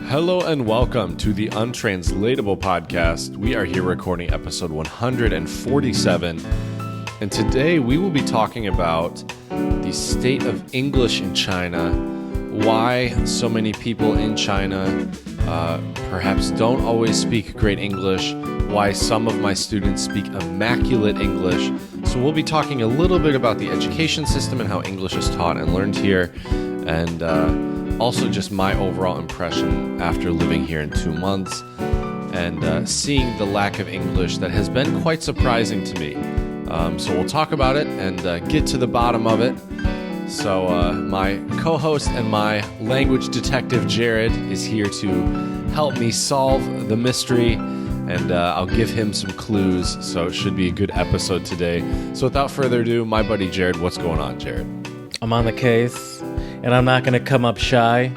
Hello and welcome to the Untranslatable Podcast. We are here recording episode 147, and today we will be talking about the state of English in China, why so many people in China perhaps don't always speak great English, why some of my students speak immaculate English. So we'll be talking a little bit about the education system and how English is taught and learned here, and also just my overall impression after living here in 2 months and seeing the lack of English that has been quite surprising to me. So we'll talk about it and get to the bottom of it. So my co-host and my language detective, Jared, is here to help me solve the mystery, and I'll give him some clues, so it should be a good episode today. So without further ado, my buddy Jared, what's going on, Jared? I'm on the case, and I'm not going to come up shy,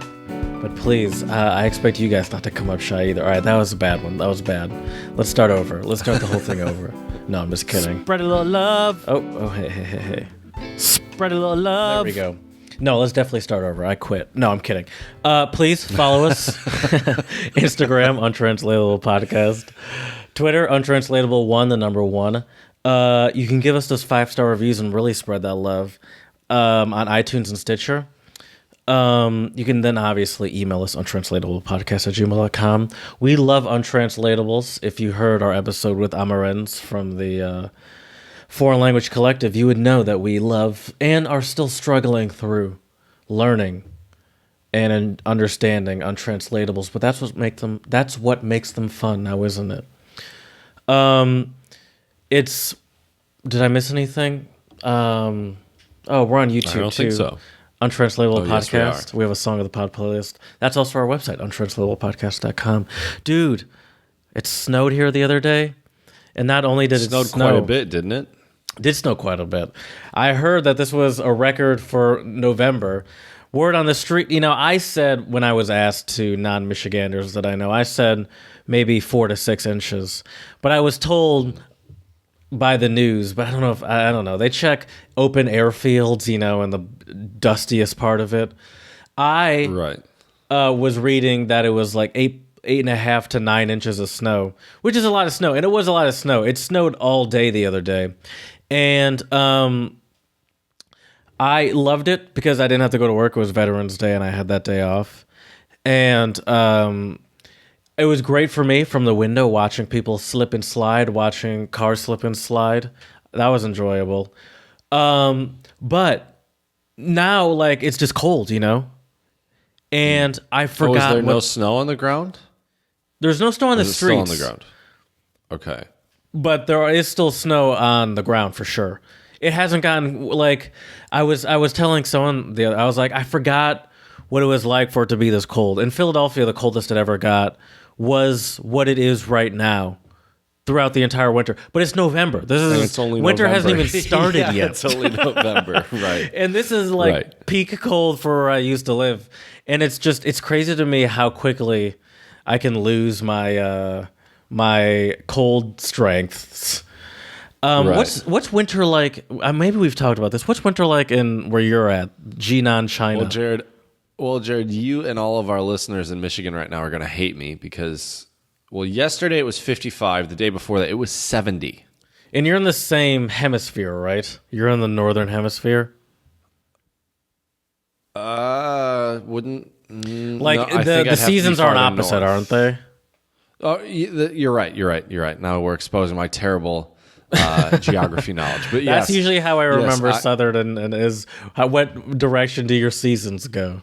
but please, I expect you guys not to come up shy either. All right, that was a bad one. That was bad. Let's start over. Let's start the whole thing over. No, I'm just kidding. Spread a little love. Oh, hey. Spread a little love. There we go. No, let's definitely start over. I quit. No, I'm kidding. Please follow us. Instagram, Untranslatable Podcast. Twitter, Untranslatable1, the number 1. You can give us those 5-star reviews and really spread that love on iTunes and Stitcher. You can then obviously email us untranslatablepodcast@gmail.com. We love untranslatables. If you heard our episode with Amarens from the Foreign Language Collective, you would know that we love and are still struggling through learning and understanding untranslatables. But that's what makes them fun now, isn't it? Did I miss anything? We're on YouTube I don't too. think so. Untranslatable Podcast. Yes, we have a Song of the Pod playlist. That's also our website, untranslatablepodcast.com. Dude, it snowed here the other day, and not only did it snowed snow quite a bit, didn't it? It did snow quite a bit. I heard that this was a record for November. Word on the street, I said when I was asked to non-Michiganders that I know, I said maybe 4 to 6 inches. But I was told by the news, but I don't know. They check open airfields, in the dustiest part of it. I was reading that it was like 8.5 to 9 inches of snow, which is a lot of snow, and it was a lot of snow. It snowed all day the other day, and I loved it because I didn't have to go to work. It was Veterans Day, and I had that day off, and it was great for me from the window watching people slip and slide, watching cars slip and slide. That was enjoyable. But now, it's just cold, and I forgot. Is there no snow on the ground? There's no snow on the streets. Still on the ground. Okay. But there is still snow on the ground for sure. It hasn't gotten I was telling someone I was like, I forgot what it was like for it to be this cold. In Philadelphia, the coldest it ever got was what it is right now throughout the entire winter. But it's November. It's only winter November. Hasn't even started yet. It's only November, right? And this is peak cold for where I used to live. And it's crazy to me how quickly I can lose my my cold strengths. What's winter like? Maybe we've talked about this. What's winter like in where you're at, Jinan, China? Well, Jared, you and all of our listeners in Michigan right now are going to hate me because, yesterday it was 55. The day before that, it was 70. And you're in the same hemisphere, right? You're in the northern hemisphere. Wouldn't the seasons aren't opposite, north. aren't they? Oh, you're right. Now we're exposing my terrible geography knowledge. But that's usually how I remember Yes, southern and is what direction do your seasons go?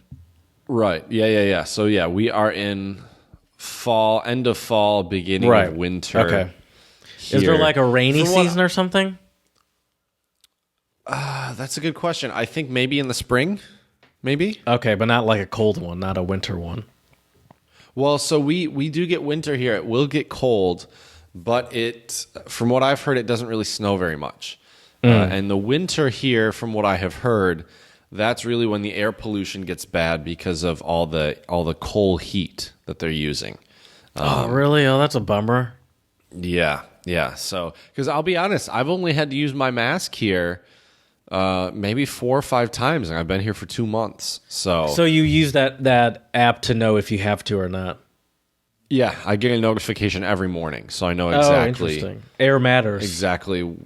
Right. Yeah. So we are in fall, end of fall, beginning of winter. Okay. Here. Is there a rainy season or something? That's a good question. I think maybe in the spring. Maybe. Okay, but not a cold one, not a winter one. Well, so we do get winter here. It will get cold, but from what I've heard, it doesn't really snow very much. And the winter here, from what I have heard, that's really when the air pollution gets bad because of all the coal heat that they're using. Oh, really? Oh, that's a bummer. Yeah. So, because I'll be honest, I've only had to use my mask here maybe 4 or 5 times, and I've been here for 2 months. So you use that app to know if you have to or not. Yeah, I get a notification every morning, so I know Oh, exactly. interesting. Air matters. Exactly.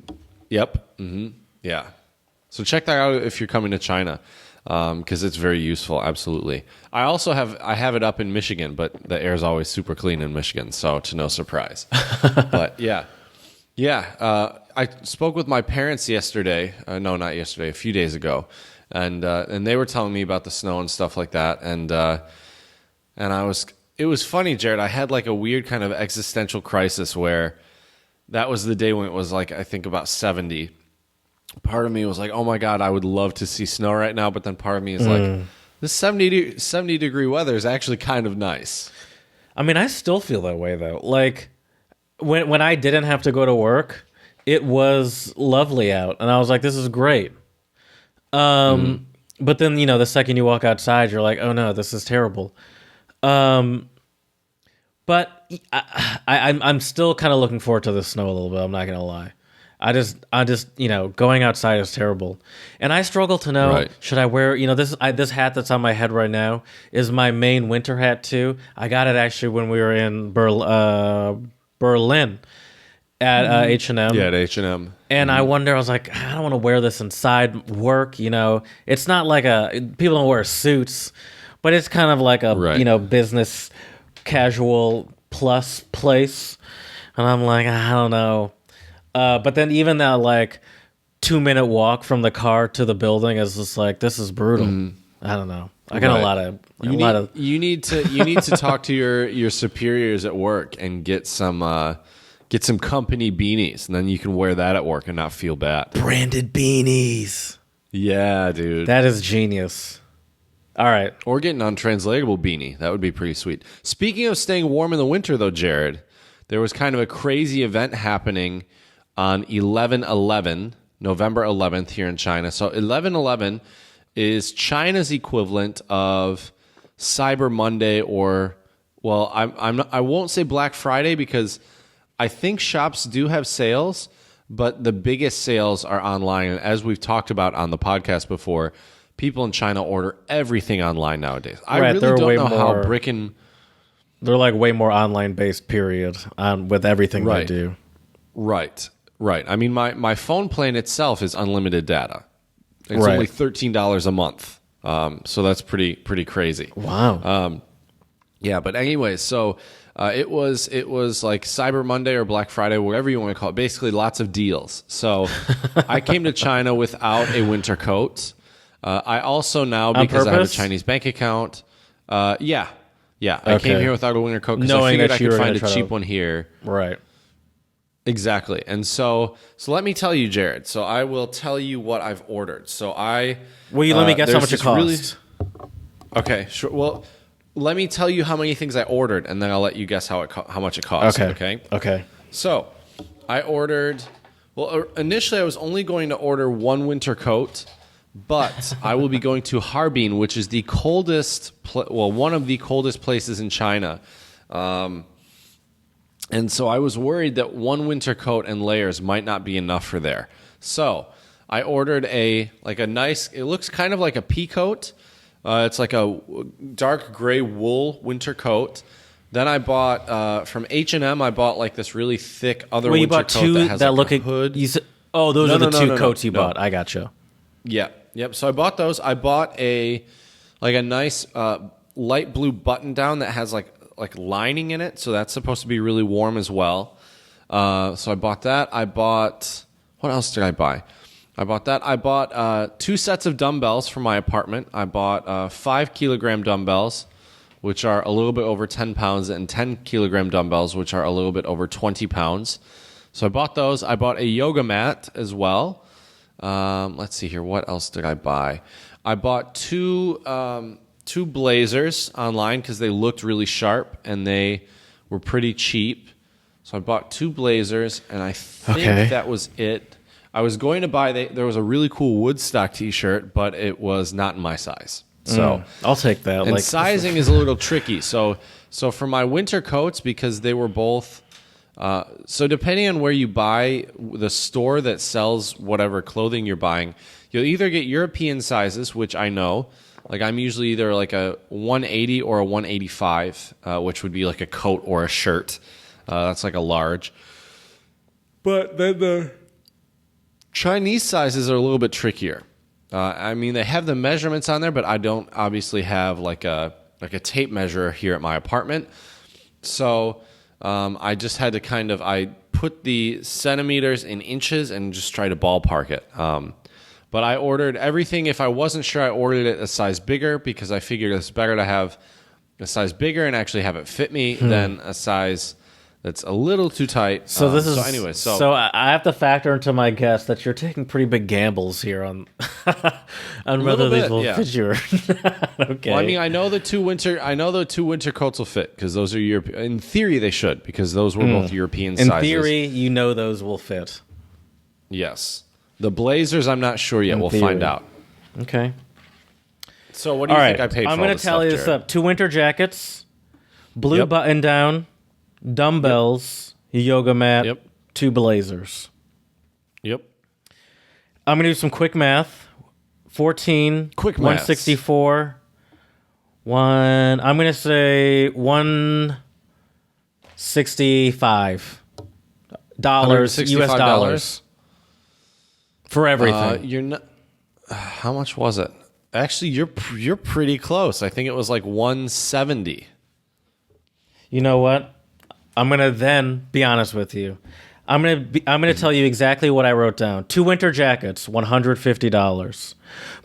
Yep. Yeah. So check that out if you're coming to China, because it's very useful. Absolutely. I also have it up in Michigan, but the air is always super clean in Michigan, so to no surprise. But yeah. I spoke with my parents yesterday. No, not yesterday. A few days ago, and they were telling me about the snow and stuff like that, and It was funny, Jared. I had like a weird kind of existential crisis where that was the day when it was like, I think about 70. Part of me was like, oh my God, I would love to see snow right now. But then part of me is like, this 70 degree weather is actually kind of nice. I mean, I still feel that way though. Like when I didn't have to go to work, it was lovely out. And I was like, this is great. But then, the second you walk outside, you're like, oh no, this is terrible. But I'm still kind of looking forward to the snow a little bit. I'm not gonna lie. I just going outside is terrible, and I struggle to know should I wear this hat that's on my head right now is my main winter hat too. I got it actually when we were in Berlin at H&M. Yeah, at H&M. And I wonder, I was like, I don't want to wear this inside work. It's not like people don't wear suits. But it's kind of like a business casual plus place, and I'm like, I don't know. But then even that like 2-minute walk from the car to the building is just like, this is brutal. I don't know. I got a lot of. You need to talk to your superiors at work and get some company beanies, and then you can wear that at work and not feel bad. Branded beanies. Yeah, dude. That is genius. All right. Or get an untranslatable beanie. That would be pretty sweet. Speaking of staying warm in the winter, though, Jared, there was kind of a crazy event happening on 11/11, November 11th here in China. So 11/11 is China's equivalent of Cyber Monday, or, well, I won't say Black Friday because I think shops do have sales, but the biggest sales are online. And as we've talked about on the podcast before, people in China order everything online nowadays. I really don't know how they're like way more online based, period, with everything they do. Right. I mean, my phone plan itself is unlimited data. It's only $13 a month. So that's pretty crazy. Wow. Yeah, but anyways, so it was like Cyber Monday or Black Friday, whatever you want to call it. Basically, lots of deals. So I came to China without a winter coat. I also now, because I have a Chinese bank account, I came here without a winter coat because I figured I could find a cheap one here. Right. Exactly. And so let me tell you, Jared. So I will tell you what I've ordered. So let me guess how much it costs. Okay, sure. Well, let me tell you how many things I ordered, and then I'll let you guess how much it costs. Okay. So I ordered. Well, initially I was only going to order one winter coat. But I will be going to Harbin, which is the coldest, one of the coldest places in China. And so I was worried that one winter coat and layers might not be enough for there. So I ordered a nice, it looks kind of like a pea coat. It's like a dark gray wool winter coat. Then I bought, from H&M, I bought like this really thick other winter coat that has like a hood. Those are the two coats you bought. I gotcha. Yeah. Yep. So I bought those. I bought a nice light blue button down that has like lining in it, so that's supposed to be really warm as well. So I bought that. What else did I buy? I bought 2 sets of dumbbells for my apartment. I bought 5 kilogram dumbbells, which are a little bit over 10 pounds, and 10 kilogram dumbbells, which are a little bit over 20 pounds. So I bought those. I bought a yoga mat as well. Let's see here. What else did I buy? I bought two blazers online because they looked really sharp and they were pretty cheap. So I bought 2 blazers, and I think that was it. I was going to buy, there was a really cool Woodstock t-shirt, but it was not in my size. So I'll take that. And sizing is a little tricky. So for my winter coats, because they were both, so depending on where you buy, the store that sells whatever clothing you're buying, You'll either get European sizes, which I know. Like I'm usually either like a 180 or a 185, which would be like a coat or a shirt. That's like a large. But then the Chinese sizes are a little bit trickier. I mean, they have the measurements on there, but I don't obviously have like a tape measure here at my apartment. So I just had to I put the centimeters in inches and just try to ballpark it. But I ordered everything. If I wasn't sure, I ordered it a size bigger because I figured it's better to have a size bigger and actually have it fit me than a size that's a little too tight. So this is so I have to factor into my guess that you're taking pretty big gambles here on whether these will fit you. Okay. Well, I mean, I know the two winter coats will fit because those are European. In theory, they should because those were both European sizes. In theory, you know those will fit. Yes. The blazers, I'm not sure yet. We'll find out. Okay. So what do you think I paid for? I'm going to tally this up. 2 winter jackets, blue button down, dumbbells, yoga mat, 2 blazers. Yep. I'm going to do some quick math. 14, quick 164, I'm going to say $165 US dollars for everything. You're not. How much was it? Actually, you're pretty close. I think it was like 170. You know what? I'm gonna then be honest with you. I'm gonna tell you exactly what I wrote down. 2 winter jackets, $150.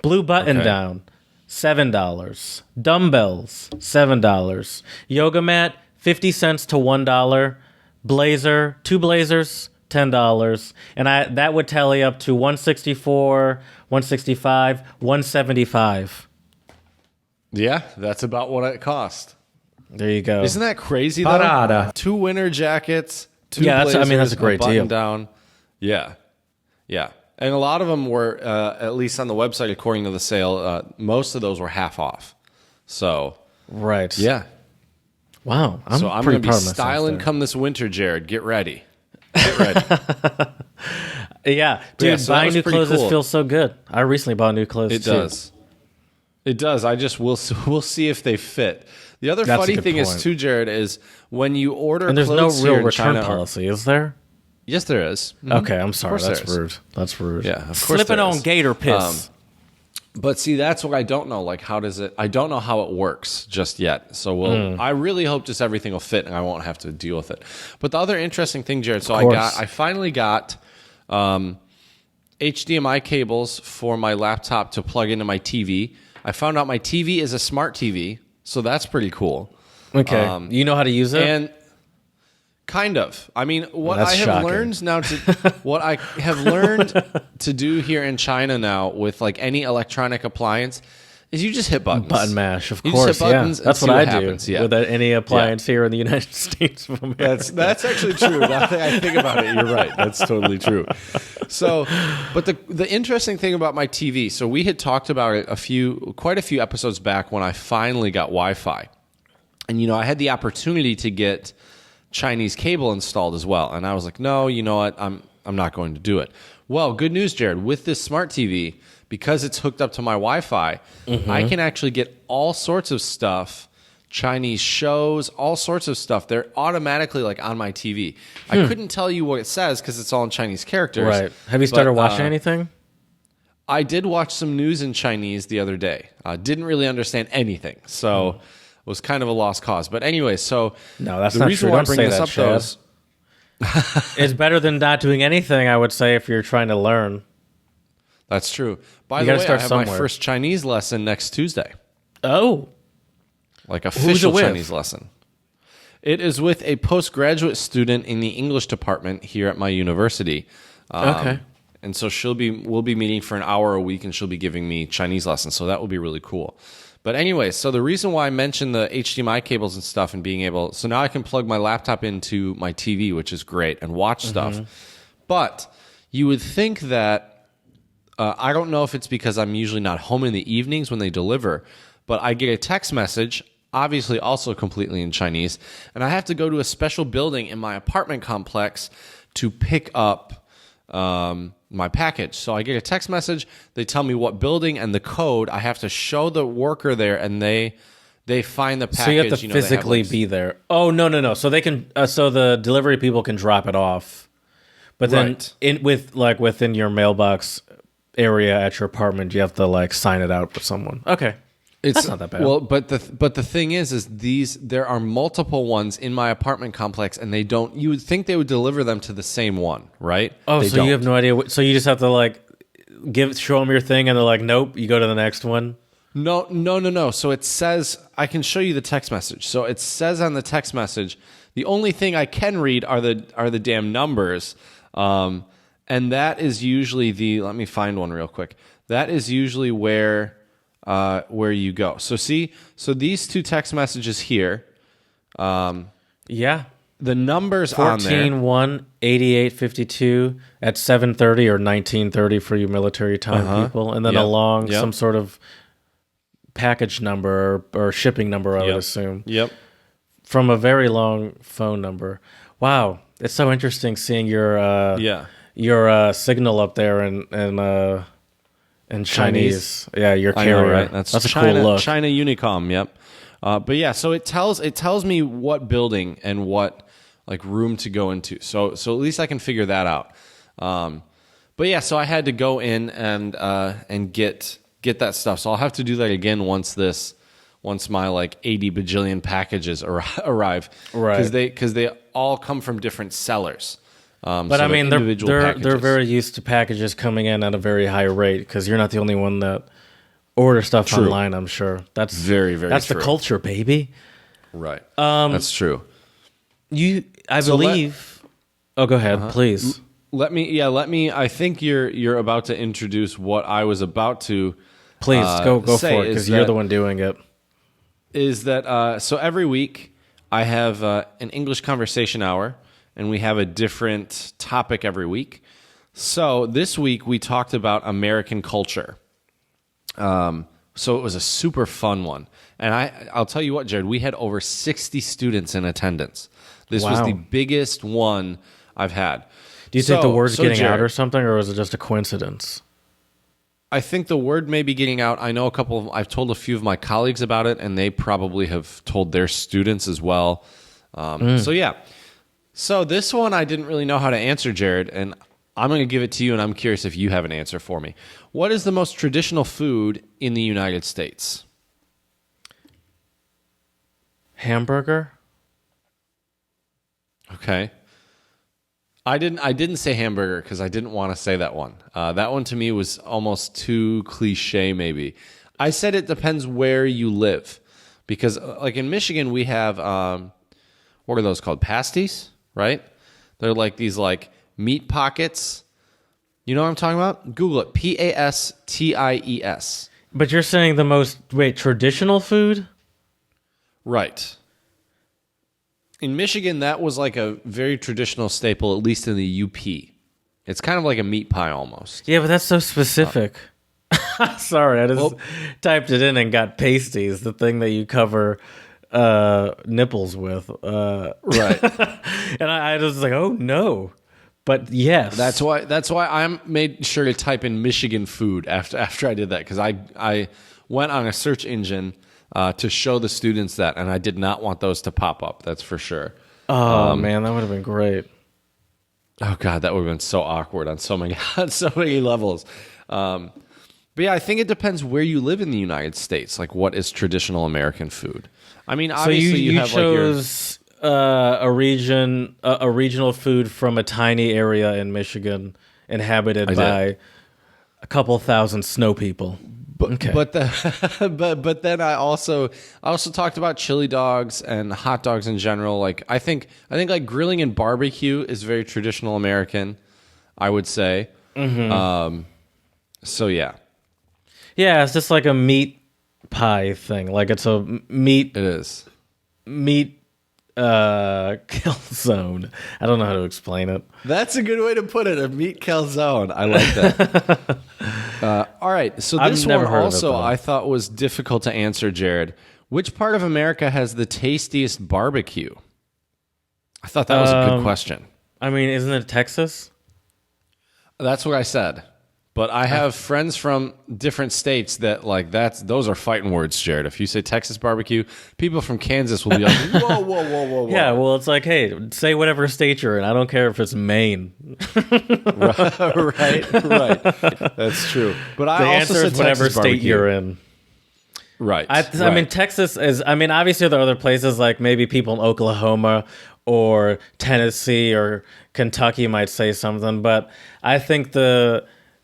Blue button down, $7. Dumbbells, $7. Yoga mat, 50 cents to $1. Blazer, 2 blazers, $10. And that would tally up to 164, 165, 175. Yeah, that's about what it cost. There you go. Isn't that crazy though? Parada. 2 winter jackets, 2 blazers, that's a great button deal. Down. Yeah. Yeah. And a lot of them were, at least on the website, according to the sale, most of those were half off. So, right. Yeah. Wow. I'm going to be styling come this winter, Jared. Get ready. Get ready. Yeah. Dude, so buying new clothes cool. feels so good. I recently bought new clothes It too. does. It does. We'll see if they fit. The other That's funny a good thing point. is too, Jared, is when you order And there's no clothes real here in return China, policy, is there? Yes, there is. Okay, I'm sorry. course That's there is. rude. That's rude. Yeah, of course Slipping there on is. gator piss. But see, that's what I don't know. Like, how does it? I don't know how it works just yet. So I really hope just everything will fit and I won't have to deal with it. But the other interesting thing, Jared, so I finally got HDMI cables for my laptop to plug into my TV. I found out my TV is a smart TV, so that's pretty cool. Okay. You know how to use it? And kind of. I mean, what That's I have shocking. learned now what I have learned to do here in China now with like any electronic appliance is you just hit buttons. Button mash, of You course. just hit buttons and That's see what I happens. do Yeah. with any appliance here in the United States of America. That's actually true. Now that I think about it, you're right. That's totally true. So, but the interesting thing about my TV, so we had talked about it quite a few episodes back when I finally got Wi-Fi. And, I had the opportunity to get Chinese cable installed as well. And I was like, no, you know what? I'm not going to do it. Well, good news, Jared. With this smart TV, because it's hooked up to my Wi-Fi, I can actually get all sorts of stuff, Chinese shows, all sorts of stuff. They're automatically like on my TV. I couldn't tell you what it says because it's all in Chinese characters. Right. Have you started watching anything? I did watch some news in Chinese the other day. Didn't really understand anything. So it was kind of a lost cause. But anyway, so No, that's the not reason true. why I Don't bring say this that, up though Chad. is It's better than not doing anything, I would say, if you're trying to learn. that's true. By You the gotta way, start I have my somewhere. first Chinese lesson next Tuesday. Oh. Like official with? Chinese lesson. It is with a postgraduate student in the English department here at my university. Okay. And so we'll be meeting for an hour a week and she'll be giving me Chinese lessons. So that will be really cool. But anyway, so the reason why I mentioned the HDMI cables and stuff and being able, so now I can plug my laptop into my TV, which is great, and watch stuff. But you would think that, I don't know if it's because I'm usually not home in the evenings when they deliver, but I get a text message, obviously also completely in Chinese, and I have to go to a special building in my apartment complex to pick up my package. So I get a text message. They tell me what building and the code. I have to show the worker there, and they find the package. So you have to they have, physically be there. Oh, no. So they can. So the delivery people can drop it off, but then within your mailbox area at your apartment, you have to like sign it out with someone. Okay. That's not that bad. Well, but the thing is there are multiple ones in my apartment complex, and they don't. You would think they would deliver them to the same one, right? Oh, they so don't. you have no idea. So you just have to like show them your thing, and they're like, "Nope." You go to the next one. No. So it says, I can show you the text message. So it says on the text message, the only thing I can read are the damn numbers, and that is usually let me find one real quick. That is usually where you go. So so these two text messages here, Yeah. the numbers on there. 14-1-8852 at 7:30 or 19:30 for you military time people, and then along some sort of package number or shipping number, I would assume. Yep. From a very long phone number. Wow, it's so interesting seeing your signal up there in Chinese. Yeah, your carrier. I know, right? That's a China, cool look. China Unicom. Yep. But yeah, so it tells me what building and what like room to go into. So at least I can figure that out. But yeah, so I had to go in and get that stuff. So I'll have to do that again once my like 80 bajillion packages arrive, right? Because they all come from different sellers. But I mean, they're very used to packages coming in at a very high rate because you're not the only one that order stuff online. I'm sure that's very that's true. The culture, baby. Right. That's true. I believe. Oh, go ahead, please. Let me. I think you're about to introduce what I was about to. Please go for it because you're the one doing it. Is that so? Every week I have an English conversation hour, and we have a different topic every week. So this week we talked about American culture. So it was a super fun one, and I'll tell you what, Jared, we had over 60 students in attendance. This was the biggest one I've had. Do you think the word's getting out or something, or is it just a coincidence? I think the word may be getting out. I know I've told a few of my colleagues about it, and they probably have told their students as well. So yeah. So this one I didn't really know how to answer, Jared, and I'm going to give it to you, and I'm curious if you have an answer for me. What is the most traditional food in the United States? Hamburger? Okay. I didn't say hamburger because I didn't want to say that one. That one to me was almost too cliche maybe. I said it depends where you live. Because like in Michigan we have, what are those called? Pasties, right? They're like these like meat pockets. You know what I'm talking about? Google it. Pasties. But you're saying the most, traditional food? Right. In Michigan, that was like a very traditional staple, at least in the UP. It's kind of like a meat pie almost. Yeah, but that's so specific. Sorry, I just typed it in and got pasties, the thing that you cover nipples with. Right. And I was like, oh no. But yes. That's why I made sure to type in Michigan food after I did that, because I went on a search engine to show the students that, and I did not want those to pop up. That's for sure. Oh man, that would have been great. Oh god, that would have been so awkward on so many levels. But yeah, I think it depends where you live in the United States. Like, what is traditional American food? I mean, obviously so you have chose a regional food from a tiny area in Michigan inhabited by a couple thousand snow people. Okay. But then I also talked about chili dogs and hot dogs in general. Like I think like grilling and barbecue is very traditional American, I would say. Mm-hmm. So yeah. Yeah, it's just like a meat pie thing. Like it's a meat. It is meat calzone. I don't know how to explain it. That's a good way to put it. A meat calzone. I like that. All right. So this one also I thought was difficult to answer, Jared. Which part of America has the tastiest barbecue? I thought that was a good question. I mean, isn't it Texas? That's what I said. But I have friends from different states that those are fighting words, Jared. If you say Texas barbecue, people from Kansas will be like, whoa, whoa, whoa, whoa, whoa. Yeah, well, it's like, hey, say whatever state you're in. I don't care if it's Maine. right. That's true. But The I also answer said is whatever Texas state barbecue. you're in. Right. I mean, Texas is, obviously there are other places like maybe people in Oklahoma or Tennessee or Kentucky might say something, but I think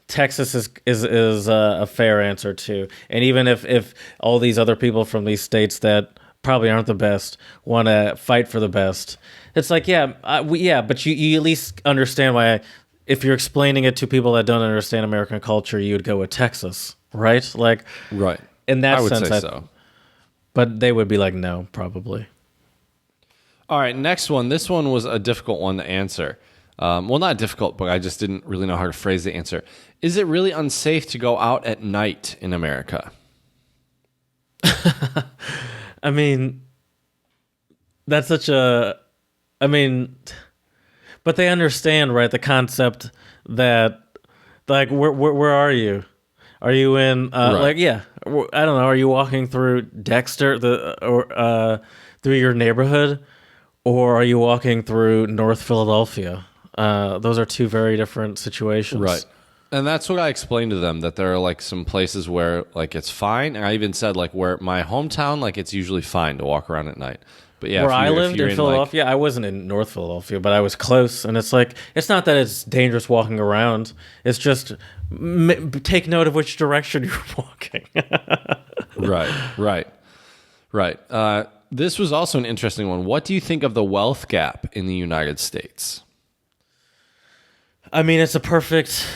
Texas is a fair answer too. And even if all these other people from these states that probably aren't the best want to fight for the best, it's like, but you at least understand why, if you're explaining it to people that don't understand American culture, you would go with Texas, right? Like, Right. in that I would sense, say so. But they would be like, no, probably. All right, next one. This one was a difficult one to answer. Well, not difficult, but I just didn't really know how to phrase the answer. Is it really unsafe to go out at night in America? I mean, that's such a... I mean, but they understand, right, the concept that, like, where are you? Are you in, Right. I don't know, are you walking through Dexter, through your neighborhood? Or are you walking through North Philadelphia? Those are two very different situations. Right. And that's what I explained to them, that there are like some places where like it's fine. And I even said like where my hometown, like it's usually fine to walk around at night. But yeah, Where I lived in like, Philadelphia, I wasn't in North Philadelphia, but I was close. And it's like, it's not that it's dangerous walking around. It's just take note of which direction you're walking. Right. This was also an interesting one. What do you think of the wealth gap in the United States? I mean, it's a perfect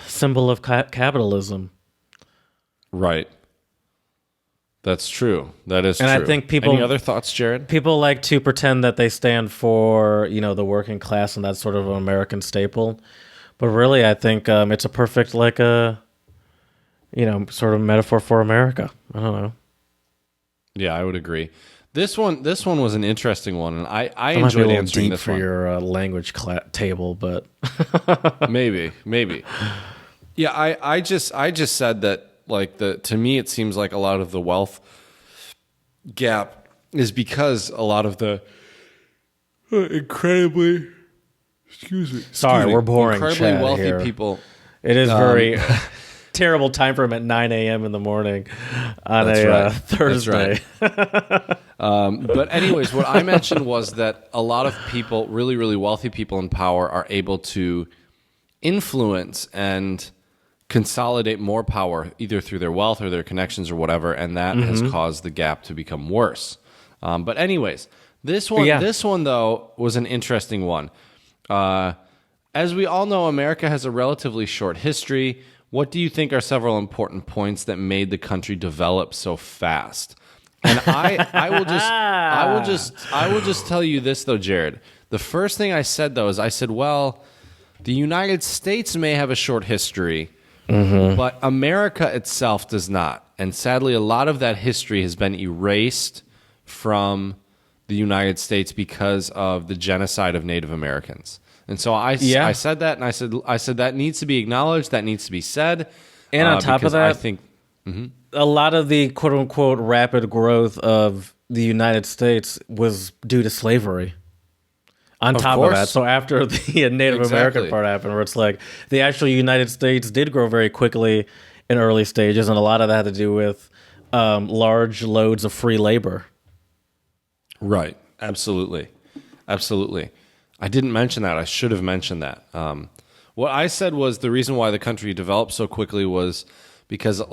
symbol of capitalism. Right. That's true. That is And true. I think people... Any other thoughts, Jared? People like to pretend that they stand for, the working class, and that's sort of an American staple. But really, I think it's a perfect, sort of metaphor for America. I don't know. Yeah, I would agree. This one was an interesting one, and I That might be enjoyed a little answering deep this for one. your language table, but Maybe. Yeah, I just said that to me it seems like a lot of the wealth gap is because a lot of the incredibly sorry, we're boring. incredibly Chad wealthy here. people. It is very terrible time for him at 9 a.m. in the morning on That's right. Thursday. That's but anyways, what I mentioned was that a lot of people, really, really wealthy people in power, are able to influence and consolidate more power either through their wealth or their connections or whatever, and that has caused the gap to become worse. But anyways, this one though was an interesting one. As we all know, America has a relatively short history. What do you think are several important points that made the country develop so fast? And I will just tell you this though, Jared. The first thing I said though is I said, well, the United States may have a short history, but America itself does not. And sadly, a lot of that history has been erased from the United States because of the genocide of Native Americans. And so I said that, and I said that needs to be acknowledged, that needs to be said. And on top of that, I think a lot of the quote unquote rapid growth of the United States was due to slavery. On top of that, so after the Native American part happened, where it's like the actual United States did grow very quickly in early stages, and a lot of that had to do with large loads of free labor. Right. Absolutely. I didn't mention that. I should have mentioned that. What I said was the reason why the country developed so quickly was because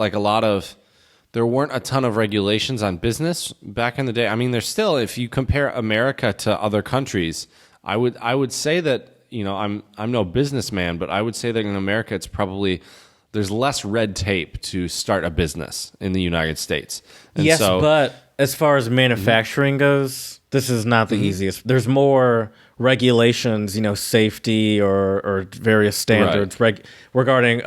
there weren't a ton of regulations on business back in the day. I mean, there's still, if you compare America to other countries, I would say that, I'm no businessman, but I would say that in America it's probably there's less red tape to start a business in the United States. And yes, but as far as manufacturing goes, this is not the easiest. There's more regulations, safety or various standards regarding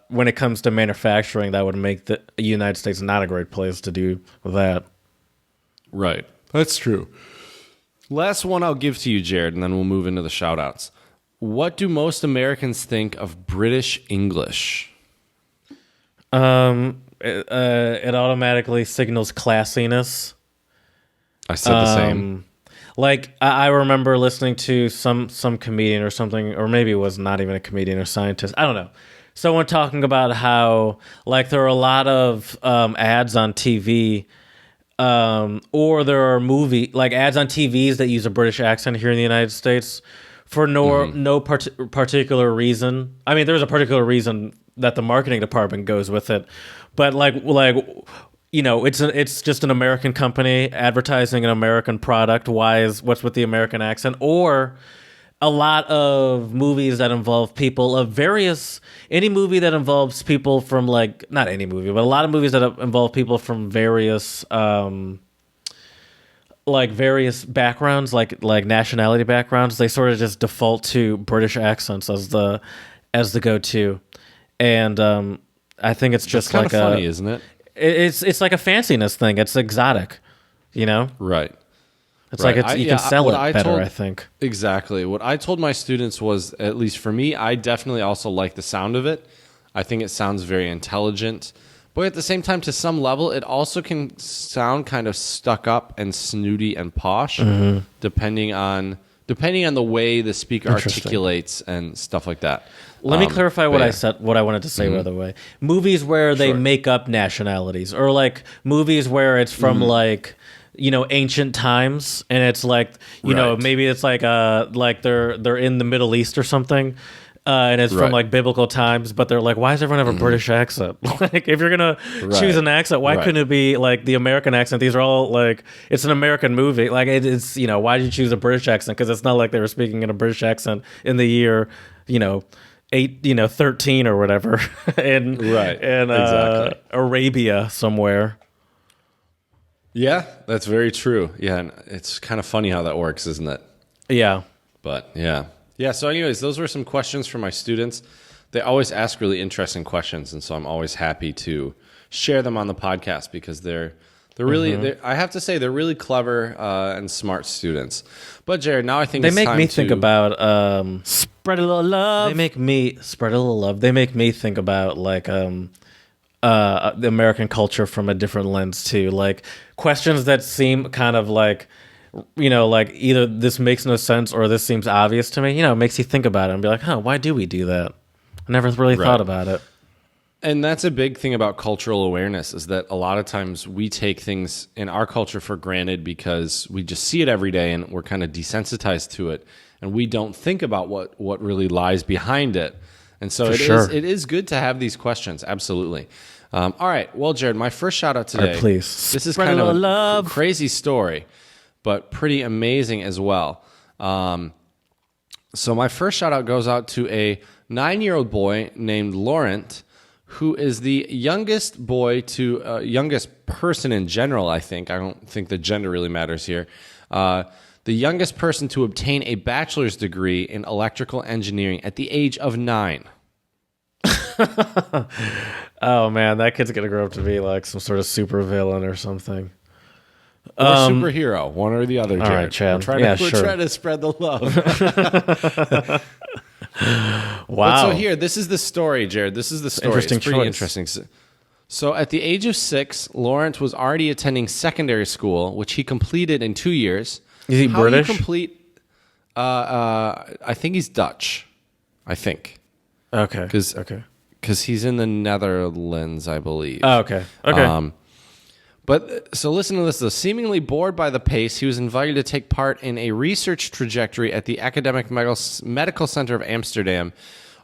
when it comes to manufacturing that would make the United States not a great place to do that. Right. That's true. Last one I'll give to you, Jared, and then we'll move into the shout-outs. What do most Americans think of British English? It automatically signals classiness. I said the same. Like I remember listening to some comedian or something, or maybe it was not even a comedian or scientist. I don't know. Someone talking about how like there are a lot of ads on TV, or there are ads on TVs that use a British accent here in the United States for no particular reason. I mean, there's a particular reason that the marketing department goes with it, but it's just an American company advertising an American product. What's with the American accent? Or a lot of movies that involve people of any movie that involves people from not any movie, but a lot of movies that involve people from various backgrounds, like nationality backgrounds, they sort of just default to British accents as the go-to. And I think it's just kind of funny, isn't it? It's like a fanciness thing. It's exotic, Right. It's like you can sell it better, I think. Exactly. What I told my students was, at least for me, I definitely also like the sound of it. I think it sounds very intelligent. But at the same time, to some level, it also can sound kind of stuck up and snooty and posh, depending on the way the speaker articulates and stuff like that. Let me clarify what I wanted to say, by the way. Movies where they make up nationalities, or like movies where it's from ancient times, and it's like maybe it's like they're in the Middle East or something, and it's from like biblical times, but they're like, why does everyone have a British accent? Like, if you're gonna choose an accent, why couldn't it be like the American accent? These are all like, it's an American movie. Like it's why did you choose a British accent? Because it's not like they were speaking in a British accent in the year 13 or whatever, in exactly. Arabia somewhere. Yeah, that's very true. Yeah, and it's kind of funny how that works, isn't it? Yeah. But yeah. Yeah, so anyways, those were some questions from my students. They always ask really interesting questions, and so I'm always happy to share them on the podcast because they're really, I have to say, they're really clever and smart students. But Jared, now I think they make me think about spread a little love. They make me spread a little love. They make me think about the American culture from a different lens too. Like questions that seem kind of like, like either this makes no sense or this seems obvious to me. It makes you think about it and be like, why do we do that? I never really thought about it. And that's a big thing about cultural awareness, is that a lot of times we take things in our culture for granted because we just see it every day and we're kind of desensitized to it, and we don't think about what really lies behind it. And so it is good to have these questions. Absolutely. All right. Well, Jared, my first shout out today. Please. This is kind of a crazy story, but pretty amazing as well. So my first shout out goes out to a 9-year-old boy named Laurent, who is the youngest youngest person in general, I think. I don't think the gender really matters here. The youngest person to obtain a bachelor's degree in electrical engineering at the age of 9. Oh, man, that kid's going to grow up to be like some sort of super villain or something. Or superhero, one or the other, Jared. All right, Chad. We're trying to spread the love. Wow. But so here, this is the story, Jared. This is the story. Interesting it's pretty choice. Interesting. So at the age of 6, Laurent was already attending secondary school, which he completed in 2 years. Is he British? I think he's Dutch. I think. Okay. Because he's in the Netherlands, I believe. Oh, okay. Okay. But so listen to this, though. Seemingly bored by the pace, he was invited to take part in a research trajectory at the Academic Medical Center of Amsterdam.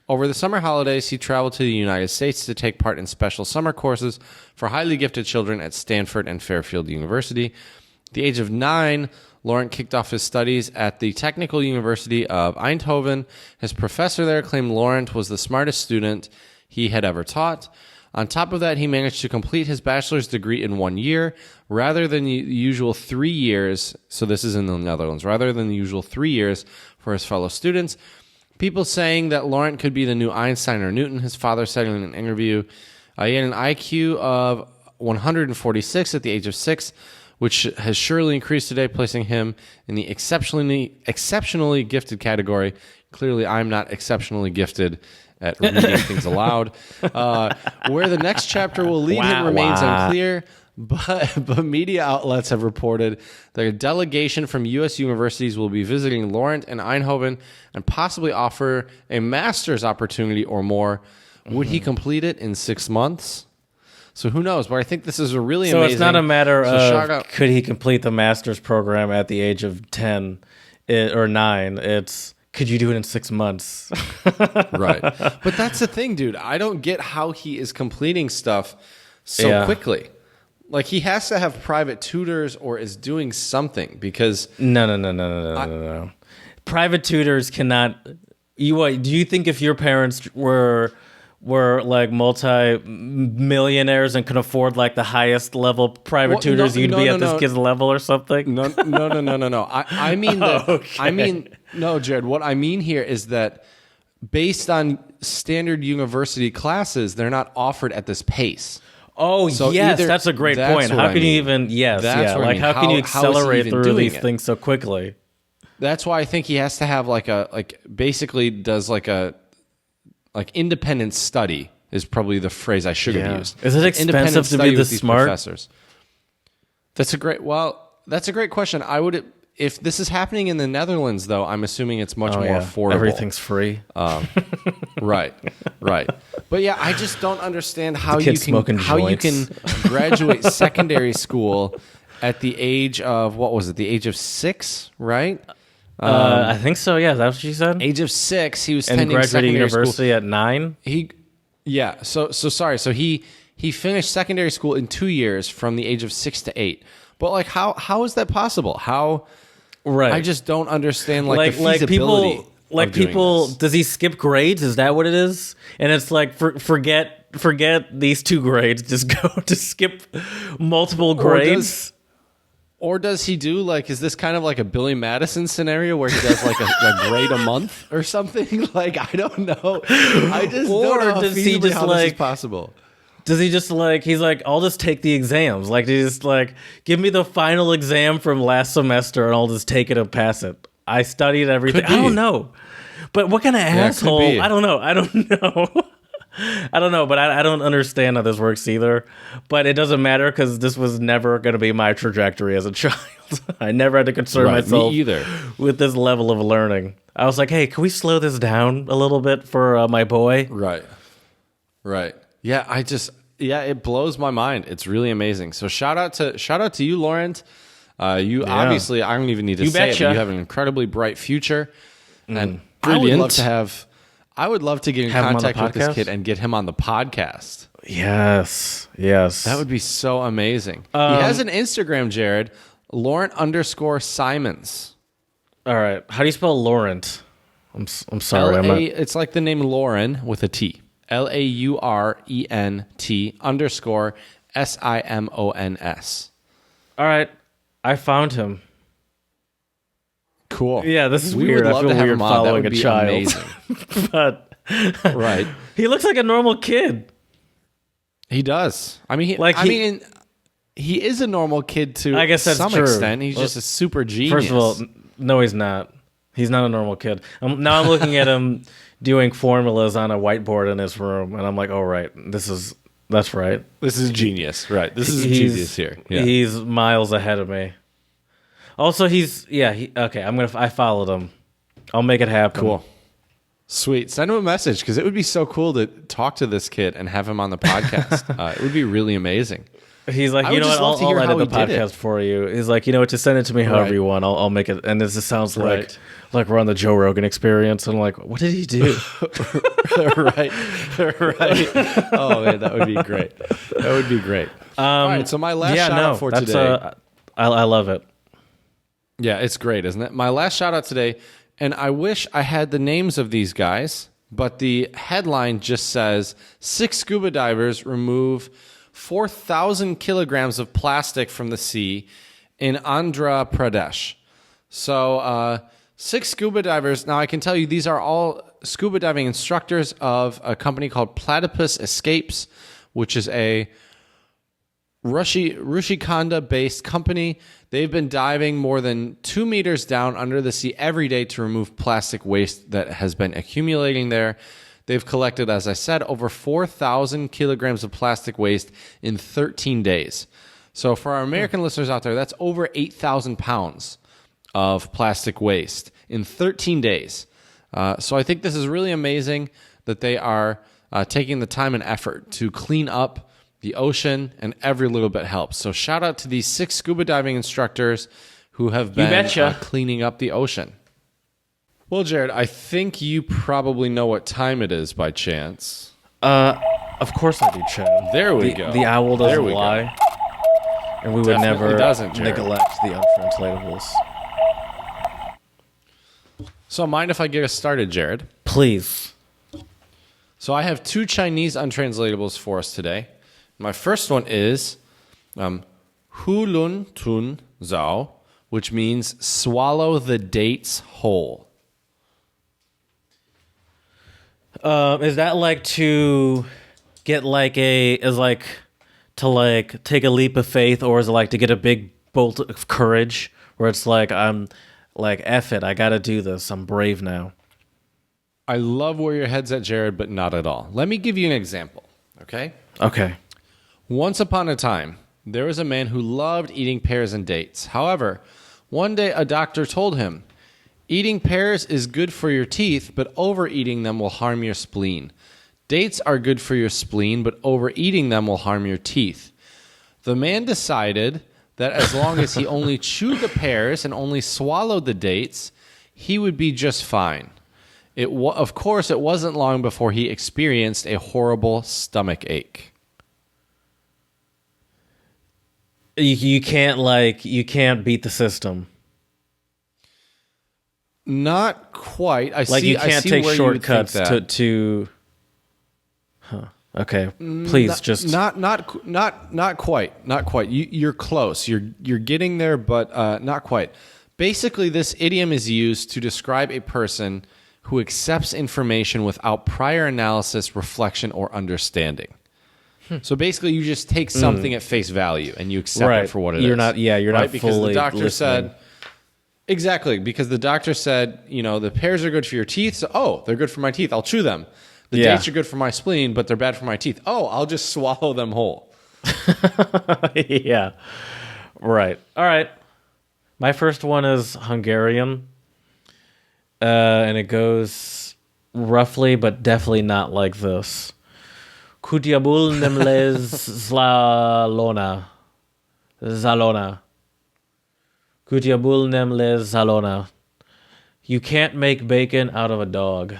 Over the summer holidays, he traveled to the United States to take part in special summer courses for highly gifted children at Stanford and Fairfield University. At the age of 9, Laurent kicked off his studies at the Technical University of Eindhoven. His professor there claimed Laurent was the smartest student he had ever taught. On top of that, he managed to complete his bachelor's degree in 1 year, rather than the usual 3 years. So this is in the Netherlands. Rather than the usual 3 years for his fellow students. People saying that Laurent could be the new Einstein or Newton, his father said in an interview. He had an IQ of 146 at the age of 6, which has surely increased today, placing him in the exceptionally gifted category. Clearly, I'm not exceptionally gifted at reading things aloud. Where the next chapter will lead him remains unclear, but media outlets have reported that a delegation from U.S. universities will be visiting Laurent and Eindhoven and possibly offer a master's opportunity or more. Would he complete it in 6 months? So who knows? But I think this is a really amazing... So it's not a matter of could he complete the master's program at the age of 10 or 9. It's could you do it in 6 months? Right. But that's the thing, dude. I don't get how he is completing stuff so quickly. Like, he has to have private tutors or is doing something because... No. Private tutors cannot... Do you think if your parents were like multi-millionaires and could afford like the highest level private tutors, you'd be at this kid's level or something? No. I mean that. Okay. I mean, no, Jared. What I mean here is that based on standard university classes, they're not offered at this pace. Oh, so yes, that's a great point. How can you even? Yes, like how can you accelerate through these things so quickly? That's why I think he has to have basically does independent study is probably the phrase I should have used. Is it expensive to be this smart? Professors. That's a great question. If this is happening in the Netherlands, though, I'm assuming it's much more affordable. Everything's free. Right. But yeah, I just don't understand how you can graduate secondary school at the age of, what was it? The age of 6, right? I think so. Yeah, that's what she said. Age of 6, he was and attending graduated secondary university school. At 9. So he finished secondary school in 2 years from the age of 6 to 8. But like, how is that possible? How? Right. I just don't understand the feasibility. People, does he skip grades? Is that what it is? And it's like forget these 2 grades. Just go to skip multiple grades. Or does he do is this kind of like a Billy Madison scenario where he does like a grade a month or something? Like, I don't know. I just don't know does he just how this is possible. Does he just he's like, I'll just take the exams. Like, he just give me the final exam from last semester and I'll just take it and pass it. I studied everything. I don't know. But what kind of asshole? I don't know. I don't know, but I don't understand how this works either. But it doesn't matter because this was never going to be my trajectory as a child. I never had to concern myself with this level of learning. I was like, hey, can we slow this down a little bit for my boy? Right. Yeah, it blows my mind. It's really amazing. So shout out to you, Laurent. Obviously, I don't even need to say it, but you have an incredibly bright future. And brilliant. I would love to get in contact with this kid and get him on the podcast. Yes. That would be so amazing. He has an Instagram, Jared, Laurent_Simons. All right. How do you spell Laurent? I'm sorry. It's like the name Lauren with a T. LAURENT_SIMONS. All right. I found him. Cool. Yeah, this is weird. I feel weird following a child. Amazing. But right. He looks like a normal kid. He does. I mean, he is a normal kid to some extent. He's just a super genius. First of all, no, he's not. He's not a normal kid. Now I'm looking at him doing formulas on a whiteboard in his room, and I'm like, oh, right. That's right. This is genius. Right. This is genius here. Yeah. He's miles ahead of me. Also, I followed him. I'll make it happen. Cool. Sweet. Send him a message because it would be so cool to talk to this kid and have him on the podcast. It would be really amazing. He's like, you know what? I'll edit the podcast for you. He's like, you know what? Just send it to me however you want. I'll make it. And this just sounds like we're on the Joe Rogan Experience. And I'm like, what did he do? Right. Oh man, that would be great. All right. So my last shout out for today. I love it. Yeah, it's great, isn't it? My last shout out today, and I wish I had the names of these guys, but the headline just says 6 scuba divers remove 4,000 kilograms of plastic from the sea in Andhra Pradesh. So 6 scuba divers. Now I can tell you these are all scuba diving instructors of a company called Platypus Escapes, which is a Rushikanda-based company. They've been diving more than 2 meters down under the sea every day to remove plastic waste that has been accumulating there. They've collected, as I said, over 4,000 kilograms of plastic waste in 13 days. So for our American listeners out there, that's over 8,000 pounds of plastic waste in 13 days. So I think this is really amazing that they are taking the time and effort to clean up the ocean, and every little bit helps. So shout out to these 6 scuba diving instructors who have been cleaning up the ocean. Well, Jared, I think you probably know what time it is by chance. Of course I do, Chad. There we go. The owl doesn't lie. And we would never neglect the untranslatables. So mind if I get us started, Jared? Please. So I have 2 Chinese untranslatables for us today. My first one is Hu Lun Tun Zhao, which means swallow the dates whole. Is that like to get like take a leap of faith, or is it like to get a big bolt of courage where it's like, I'm like, F it, I gotta do this, I'm brave now? I love where your head's at, Jared, but not at all. Let me give you an example, okay? Okay. Once upon a time, there was a man who loved eating pears and dates. However, one day a doctor told him, eating pears is good for your teeth, but overeating them will harm your spleen. Dates are good for your spleen, but overeating them will harm your teeth. The man decided that as long as he only chewed the pears and only swallowed the dates, he would be just fine. Of course, it wasn't long before he experienced a horrible stomach ache. You can't beat the system. Not quite. You can't take shortcuts to. Huh. Okay. Please just not quite. Not quite. You're close. You're getting there, but not quite. Basically, this idiom is used to describe a person who accepts information without prior analysis, reflection, or understanding. So basically, you just take something at face value and you accept it for what it is. You're not because fully the doctor listening. said exactly because the doctor said, the pears are good for your teeth. So, they're good for my teeth. I'll chew them. The dates are good for my spleen, but they're bad for my teeth. I'll just swallow them whole. Yeah. Right. All right. My first one is Hungarian, and it goes roughly, but definitely not like this. Kutiabul les Zalona. Kutiabul les Zalona. You can't make bacon out of a dog.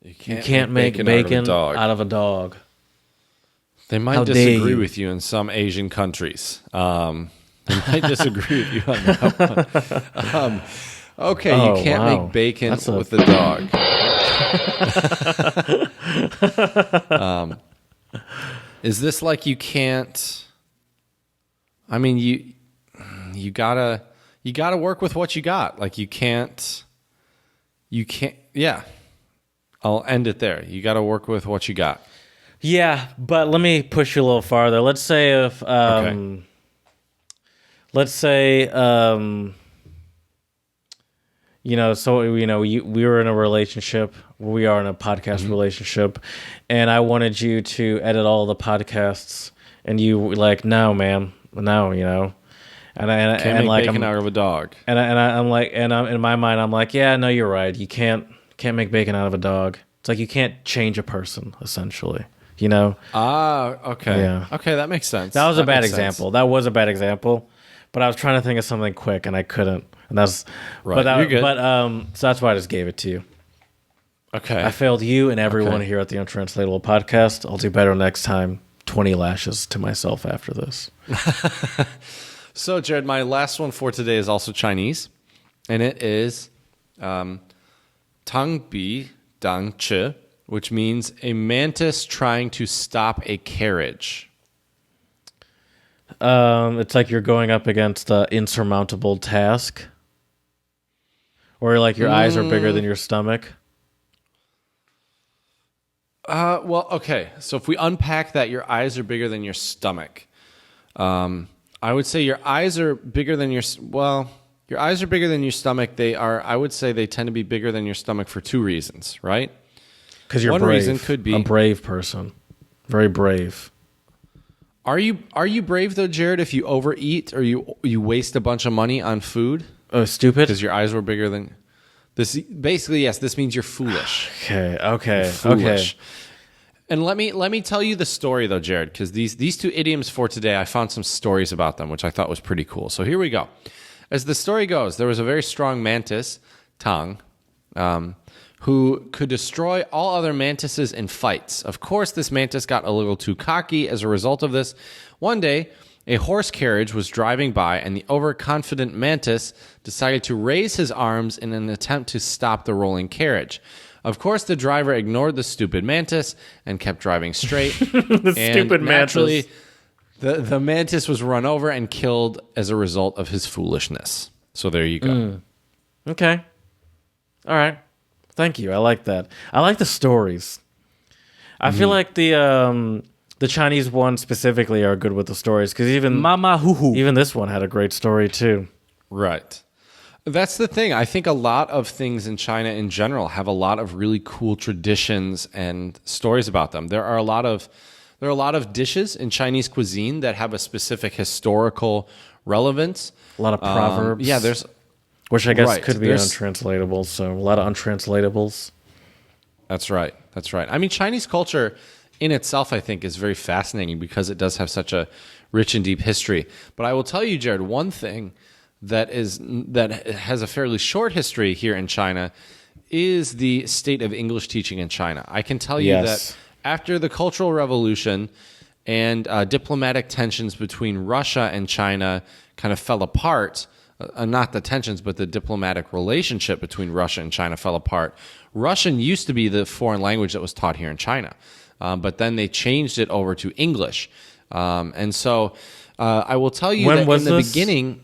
You can't make bacon out of a dog. They might disagree with you in some Asian countries. They might disagree with you on that one. Okay, you can't make bacon with a dog. Is this like you can't? I mean, you gotta work with what you got. Like you can't. Yeah, I'll end it there. You got to work with what you got. Yeah, but let me push you a little farther. Let's say if we were in a relationship. We are in a podcast relationship, and I wanted you to edit all the podcasts, and you were like, no, man, no, and Can't make bacon out of a dog. I'm like, in my mind, I'm like, yeah, no, you're right. You can't make bacon out of a dog. It's like you can't change a person, essentially. Okay. Yeah. Okay, that makes sense. That was a bad example. That was a bad example, but I was trying to think of something quick and I couldn't. And that's right. You're good. So that's why I just gave it to you. Okay. I failed you and everyone here at the Untranslatable Podcast. I'll do better next time. 20 lashes to myself after this. So, Jared, my last one for today is also Chinese, and it is Tang Bi Dang Chi, which means a mantis trying to stop a carriage. It's like you're going up against an insurmountable task, or like your eyes are bigger than your stomach. Well, okay. So if we unpack that, your eyes are bigger than your stomach. I would say your eyes are bigger than your eyes are bigger than your stomach. I would say they tend to be bigger than your stomach for two reasons, right? Because you're One brave. reason could be a brave person. Very brave. Are you brave though, Jared, if you overeat or you waste a bunch of money on food? Oh, stupid? Because your eyes were bigger than this. Basically, yes, this means you're foolish. Okay. Foolish. And let me tell you the story though, Jared, because these two idioms for today, I found some stories about them, which I thought was pretty cool. So here we go. As the story goes, there was a very strong mantis, Tang, who could destroy all other mantises in fights. Of course, this mantis got a little too cocky as a result of this. One day, a horse carriage was driving by, and the overconfident mantis decided to raise his arms in an attempt to stop the rolling carriage. Of course, the driver ignored the stupid mantis and kept driving straight. Stupid naturally, mantis. The mantis was run over and killed as a result of his foolishness. So there you go. Okay. All right. Thank you. I like that. I like the stories. I feel like the Chinese ones specifically are good with the stories because even this one had a great story too. Right. That's the thing. I think a lot of things in China in general have a lot of really cool traditions and stories about them. There are a lot of dishes in Chinese cuisine that have a specific historical relevance. A lot of proverbs. Which I guess could be untranslatable. So a lot of untranslatables. That's right. I mean, Chinese culture in itself, I think, is very fascinating because it does have such a rich and deep history. But I will tell you, Jared, one thing that has a fairly short history here in China is the state of English teaching in China. I can tell you that after the Cultural Revolution and diplomatic tensions between Russia and China kind of fell apart, not the tensions, but the diplomatic relationship between Russia and China fell apart. Russian used to be the foreign language that was taught here in China, but then they changed it over to English. And so I will tell you that in the beginning,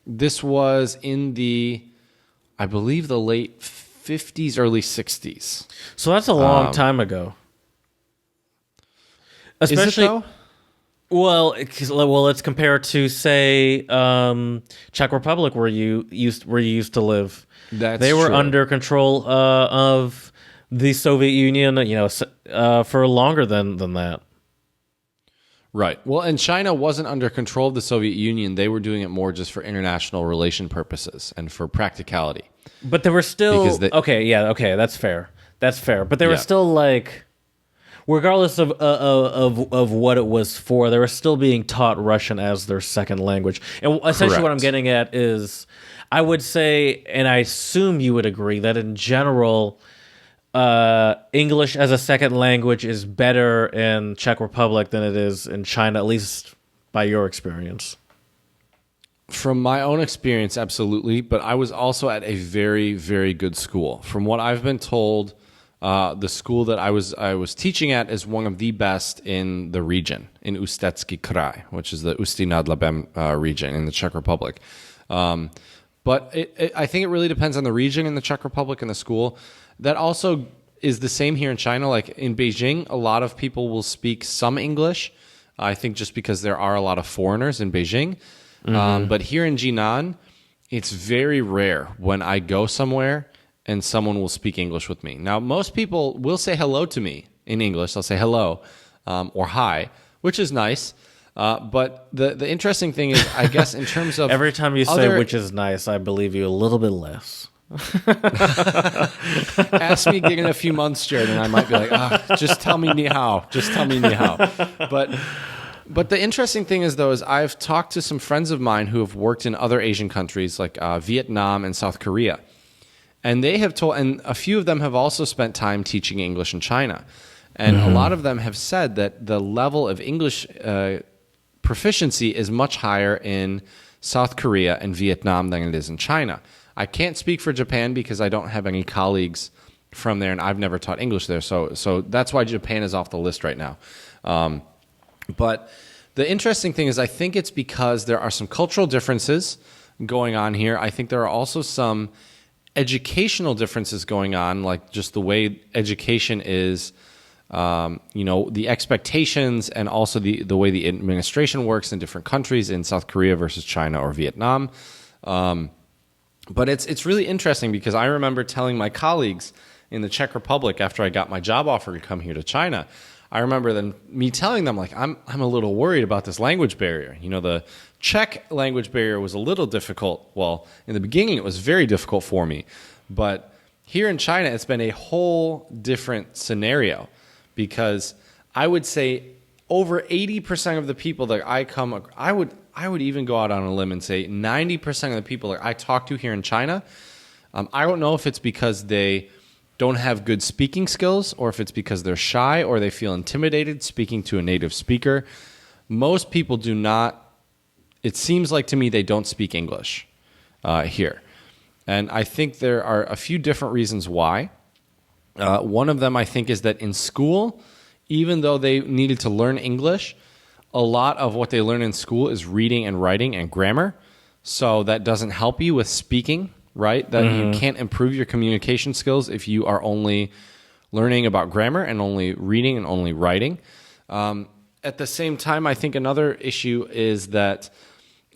this was in I believe, the late 50s, early 60s. So that's a long time ago. Especially, is it though? Well, let's compare it to, say, Czech Republic, where you used to live. They were true. under control of the Soviet Union, for longer than that. Right. Well, and China wasn't under control of the Soviet Union. They were doing it more just for international relation purposes and for practicality. But there were still that's fair. But there were still like, regardless of what it was for, they were still being taught Russian as their second language. And essentially what I'm getting at is, I would say, and I assume you would agree, that in general, English as a second language is better in Czech Republic than it is in China, at least by your experience. From my own experience, absolutely. But I was also at a very, very good school. From what I've been told, the school that I was teaching at is one of the best in the region, in Ústecký kraj, which is the Ústí nad Labem region in the Czech Republic. But I think it really depends on the region in the Czech Republic and the school. That also is the same here in China. Like in Beijing, a lot of people will speak some English. I think just because there are a lot of foreigners in Beijing. But here in Jinan, it's very rare when I go somewhere and someone will speak English with me. Now, most people will say hello to me in English. They'll say hello or hi, which is nice. But the interesting thing is, I guess, in terms of... Every time you say which is nice, I believe you a little bit less. Ask me again in a few months, Jared, and I might be like, just tell me ni hao. Just tell me ni hao. But the interesting thing is, though, is I've talked to some friends of mine who have worked in other Asian countries like Vietnam and South Korea. And they have told, and a few of them have also spent time teaching English in China. And a lot of them have said that the level of English proficiency is much higher in South Korea and Vietnam than it is in China. I can't speak for Japan because I don't have any colleagues from there, and I've never taught English there. So that's why Japan is off the list right now. But the interesting thing is, I think it's because there are some cultural differences going on here. I think there are also some educational differences going on, like just the way education is the expectations and also the way the administration works in different countries in South Korea versus China or Vietnam. But it's really interesting because I remember telling my colleagues in the Czech Republic after I got my job offer to come here to China, I remember then me telling them, like, I'm a little worried about this language barrier. The Czech language barrier was a little difficult. Well, in the beginning, it was very difficult for me. But here in China, it's been a whole different scenario because I would say over 80% of the people that I would even go out on a limb and say 90% of the people that I talk to here in China, I don't know if it's because they don't have good speaking skills or if it's because they're shy or they feel intimidated speaking to a native speaker. Most people do not, it seems like to me, they don't speak English here. And I think there are a few different reasons why. One of them, I think, is that in school, even though they needed to learn English, a lot of what they learn in school is reading and writing and grammar. So that doesn't help you with speaking, right? That you can't improve your communication skills if you are only learning about grammar and only reading and only writing. At the same time, I think another issue is that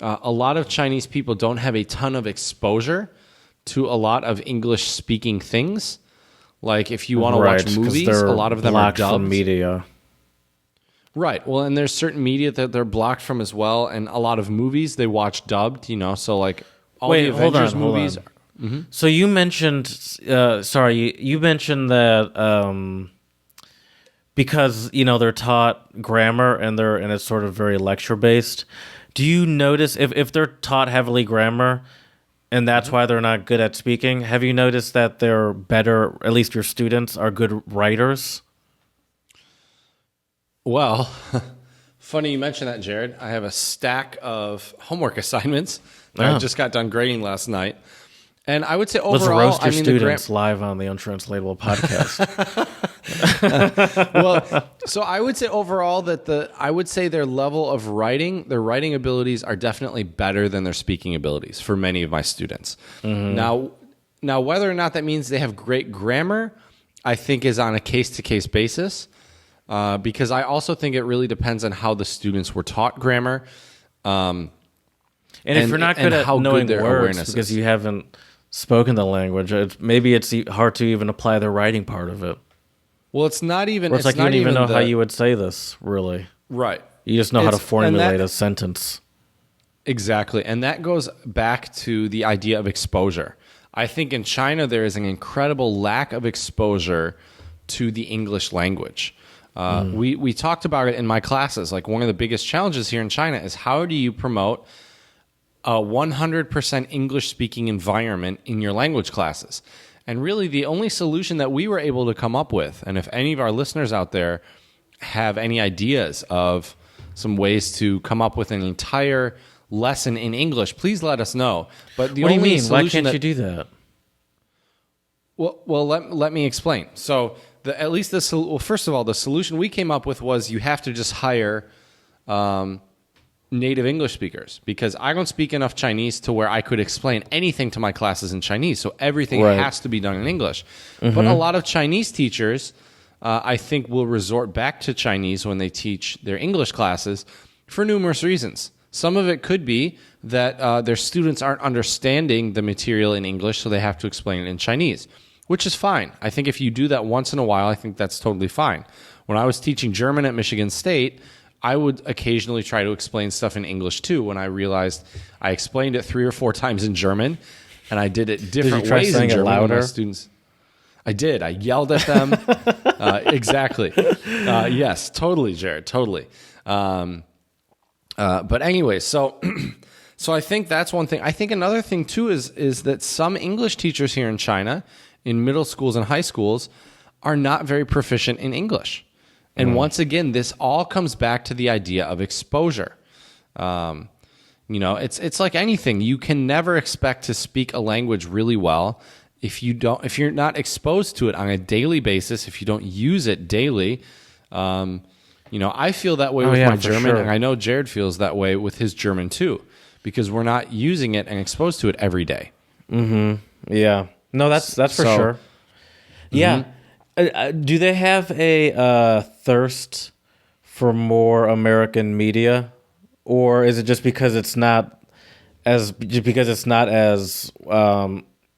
a lot of Chinese people don't have a ton of exposure to a lot of English-speaking things. Like if you want to watch movies, a lot of them are dubbed. From media. Right. Well, and there's certain media that they're blocked from as well, and a lot of movies they watch dubbed. So like all the Avengers movies. Mm-hmm. So you mentioned, you mentioned that because they're taught grammar and it's sort of very lecture based. Do you notice if they're taught heavily grammar? And that's why they're not good at speaking. Have you noticed that they're better, at least your students, are good writers? Well, funny you mention that, Jared. I have a stack of homework assignments that I just got done grading last night. And I would say overall... Let's roast your students live on the Untranslatable podcast. Well, so I would say overall that their level of writing, their writing abilities are definitely better than their speaking abilities for many of my students. Mm-hmm. Now, whether or not that means they have great grammar, I think is on a case-to-case basis, because I also think it really depends on how the students were taught grammar. And if you're not good at knowing words because you haven't spoken the language, maybe it's hard to even apply the writing part of it. Well, it's not even... Or it's like you don't even know how you would say this, really. Right. You just know how to formulate a sentence. Exactly. And that goes back to the idea of exposure. I think in China there is an incredible lack of exposure to the English language. We talked about it in my classes. Like one of the biggest challenges here in China is how do you promote a 100% English-speaking environment in your language classes? And really the only solution that we were able to come up with, and if any of our listeners out there have any ideas of some ways to come up with an entire lesson in English, please let us know. But the what do you only mean? Why can't you do that? Well, let me explain. So first of all, the solution we came up with was you have to just hire native English speakers, because I don't speak enough Chinese to where I could explain anything to my classes in Chinese. So everything has to be done in English. Mm-hmm. But a lot of Chinese teachers, I think, will resort back to Chinese when they teach their English classes for numerous reasons. Some of it could be that their students aren't understanding the material in English, so they have to explain it in Chinese, which is fine. I think if you do that once in a while, I think that's totally fine. When I was teaching German at Michigan State, I would occasionally try to explain stuff in English too when I realized I explained it 3 or 4 times in German and I did it different ways in German. Louder? My students, I did. I yelled at them. Exactly. Yes, totally, Jared. Totally. But anyway, so I think that's one thing. I think another thing too is that some English teachers here in China, in middle schools and high schools, are not very proficient in English. And once again, this all comes back to the idea of exposure. It's like anything. You can never expect to speak a language really well if you're not exposed to it on a daily basis, if you don't use it daily. I feel that way with my German, and I know Jared feels that way with his German too, because we're not using it and exposed to it every day. Mm-hmm. Yeah. No, that's for sure. Yeah. Do they have a thirst for more American media, or is it just because it's not as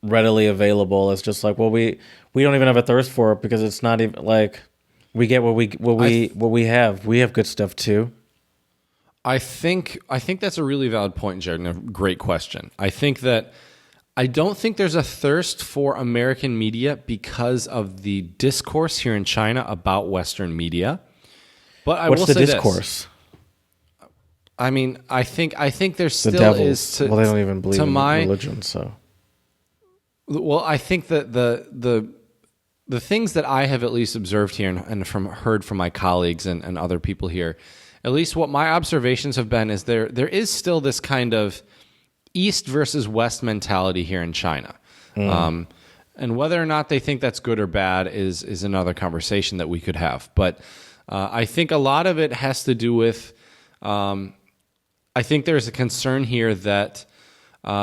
readily available? It's just like, well, we don't even have a thirst for it because it's not even like we get what we have. We have good stuff too. I think that's a really valid point, Jared, and a great question. I don't think there's a thirst for American media because of the discourse here in China about Western media. But What's the discourse? I mean, I think there still devils. is. Well, they don't even believe in religion, so. Well, I think that the things that I have at least observed here and heard from my colleagues and other people here, at least what my observations have been is there is still this kind of East versus West mentality here in China. And whether or not they think that's good or bad is another conversation that we could have. But I think a lot of it has to do with, I think there's a concern here that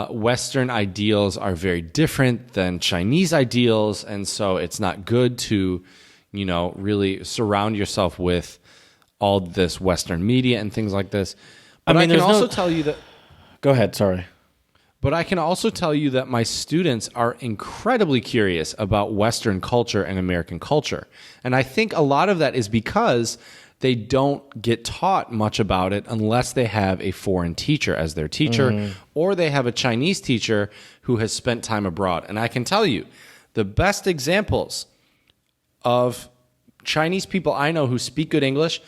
Western ideals are very different than Chinese ideals. And so it's not good to, really surround yourself with all this Western media and things like this. But I can also tell you that... Go ahead, sorry. But I can also tell you that my students are incredibly curious about Western culture and American culture. And I think a lot of that is because they don't get taught much about it unless they have a foreign teacher as their teacher, or they have a Chinese teacher who has spent time abroad. And I can tell you, the best examples of Chinese people I know who speak good English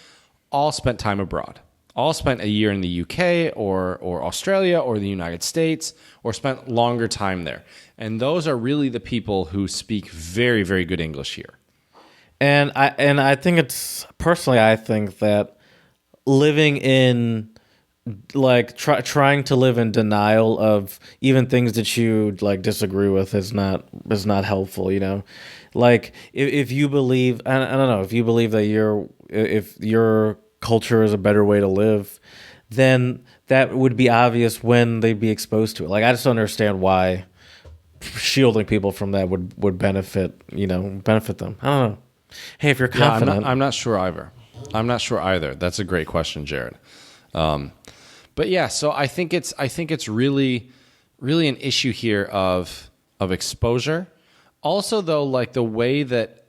all spent time abroad. All spent a year in the UK or Australia or the United States, or spent longer time there. And those are really the people who speak very, very good English here. And I think I think that living in trying to live in denial of even things that you disagree with is not helpful, Like if you believe, I don't know, if you believe that if your culture is a better way to live, then that would be obvious when they'd be exposed to it. Like, I just don't understand why shielding people from that would benefit them. I don't know. Hey, if you're confident, I'm not sure either. That's a great question, Jared. But yeah, so I think it's really, really an issue here of exposure. Also, though, like the way that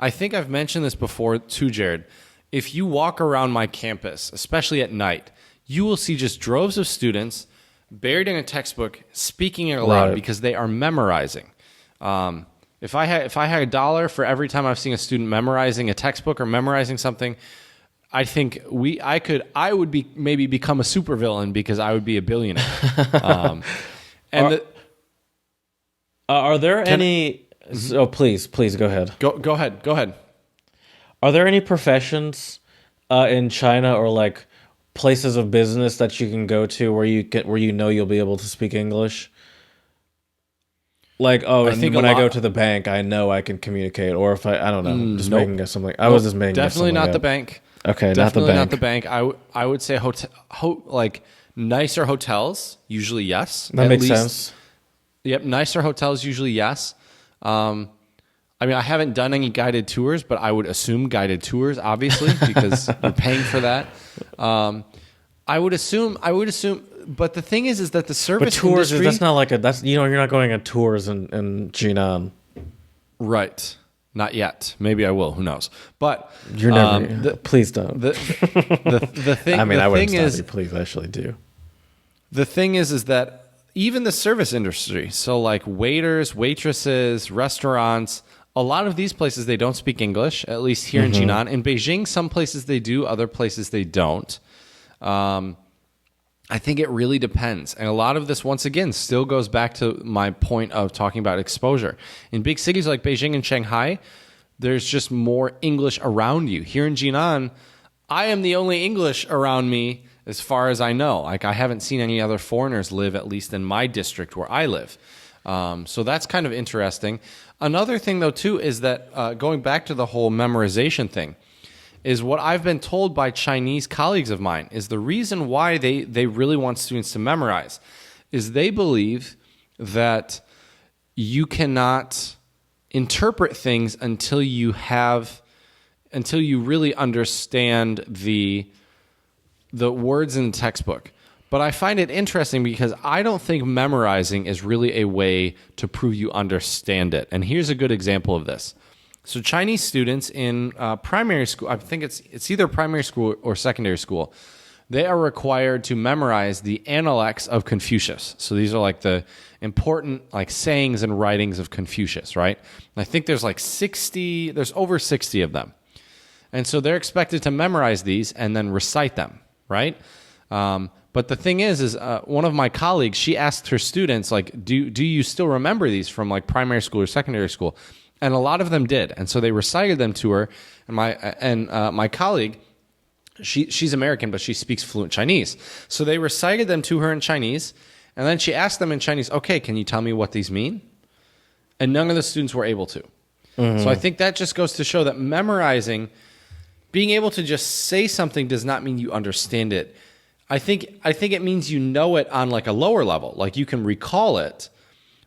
I think I've mentioned this before too, Jared. If you walk around my campus, especially at night, you will see just droves of students buried in a textbook speaking it aloud because they are memorizing. If I had $1 for every time I've seen a student memorizing a textbook or memorizing something, I think I would maybe become a supervillain because I would be a billionaire. Are there any? Oh, please go ahead. Go ahead. Are there any professions in China or places of business that you can go to where you'll be able to speak English? I think when I go to the bank, I know I can communicate. Or if I don't know, just making something. I was just making definitely not the bank. Okay, definitely not the bank. I would say nicer hotels usually yes. That makes sense. Yep, nicer hotels usually yes. I mean, I haven't done any guided tours, but I would assume guided tours, obviously, because you're paying for that. I would assume. But the thing is that the service tours industry, that's not you're not going on tours in Jinan. Right. Not yet. Maybe I will. Who knows? But you're never. Please don't. The thing. I mean, the I wouldn't thing stop you. Please, I actually do. The thing is that even the service industry, so like waiters, waitresses, restaurants, a lot of these places they don't speak English. At least here in Jinan. In Beijing, some places they do, other places they don't. I think it really depends. And a lot of this, once again, still goes back to my point of talking about exposure. In big cities like Beijing and Shanghai, there's just more English around you. Here in Jinan, I am the only English around me as far as I know. I haven't seen any other foreigners live, at least in my district where I live. So that's kind of interesting. Another thing, though, too, is that going back to the whole memorization thing, is what I've been told by Chinese colleagues of mine is the reason why they really want students to memorize is they believe that you cannot interpret things until you really understand the words in the textbook. But I find it interesting because I don't think memorizing is really a way to prove you understand it. And here's a good example of this. So Chinese students in primary school, I think it's either primary school or secondary school, they are required to memorize the Analects of Confucius. So these are like the important like sayings and writings of Confucius, right? And I think there's over 60 of them. And so they're expected to memorize these and then recite them, right? But the thing is one of my colleagues, she asked her students, like, do you still remember these from like primary school or secondary school? And a lot of them did. And so they recited them to her. And my colleague, she's American, but she speaks fluent Chinese. So they recited them to her in Chinese. And then she asked them in Chinese, okay, can you tell me what these mean? And none of the students were able to. Mm-hmm. So I think that just goes to show that memorizing, being able to just say something does not mean you understand it. I think it means you know it on like a lower level. Like you can recall it,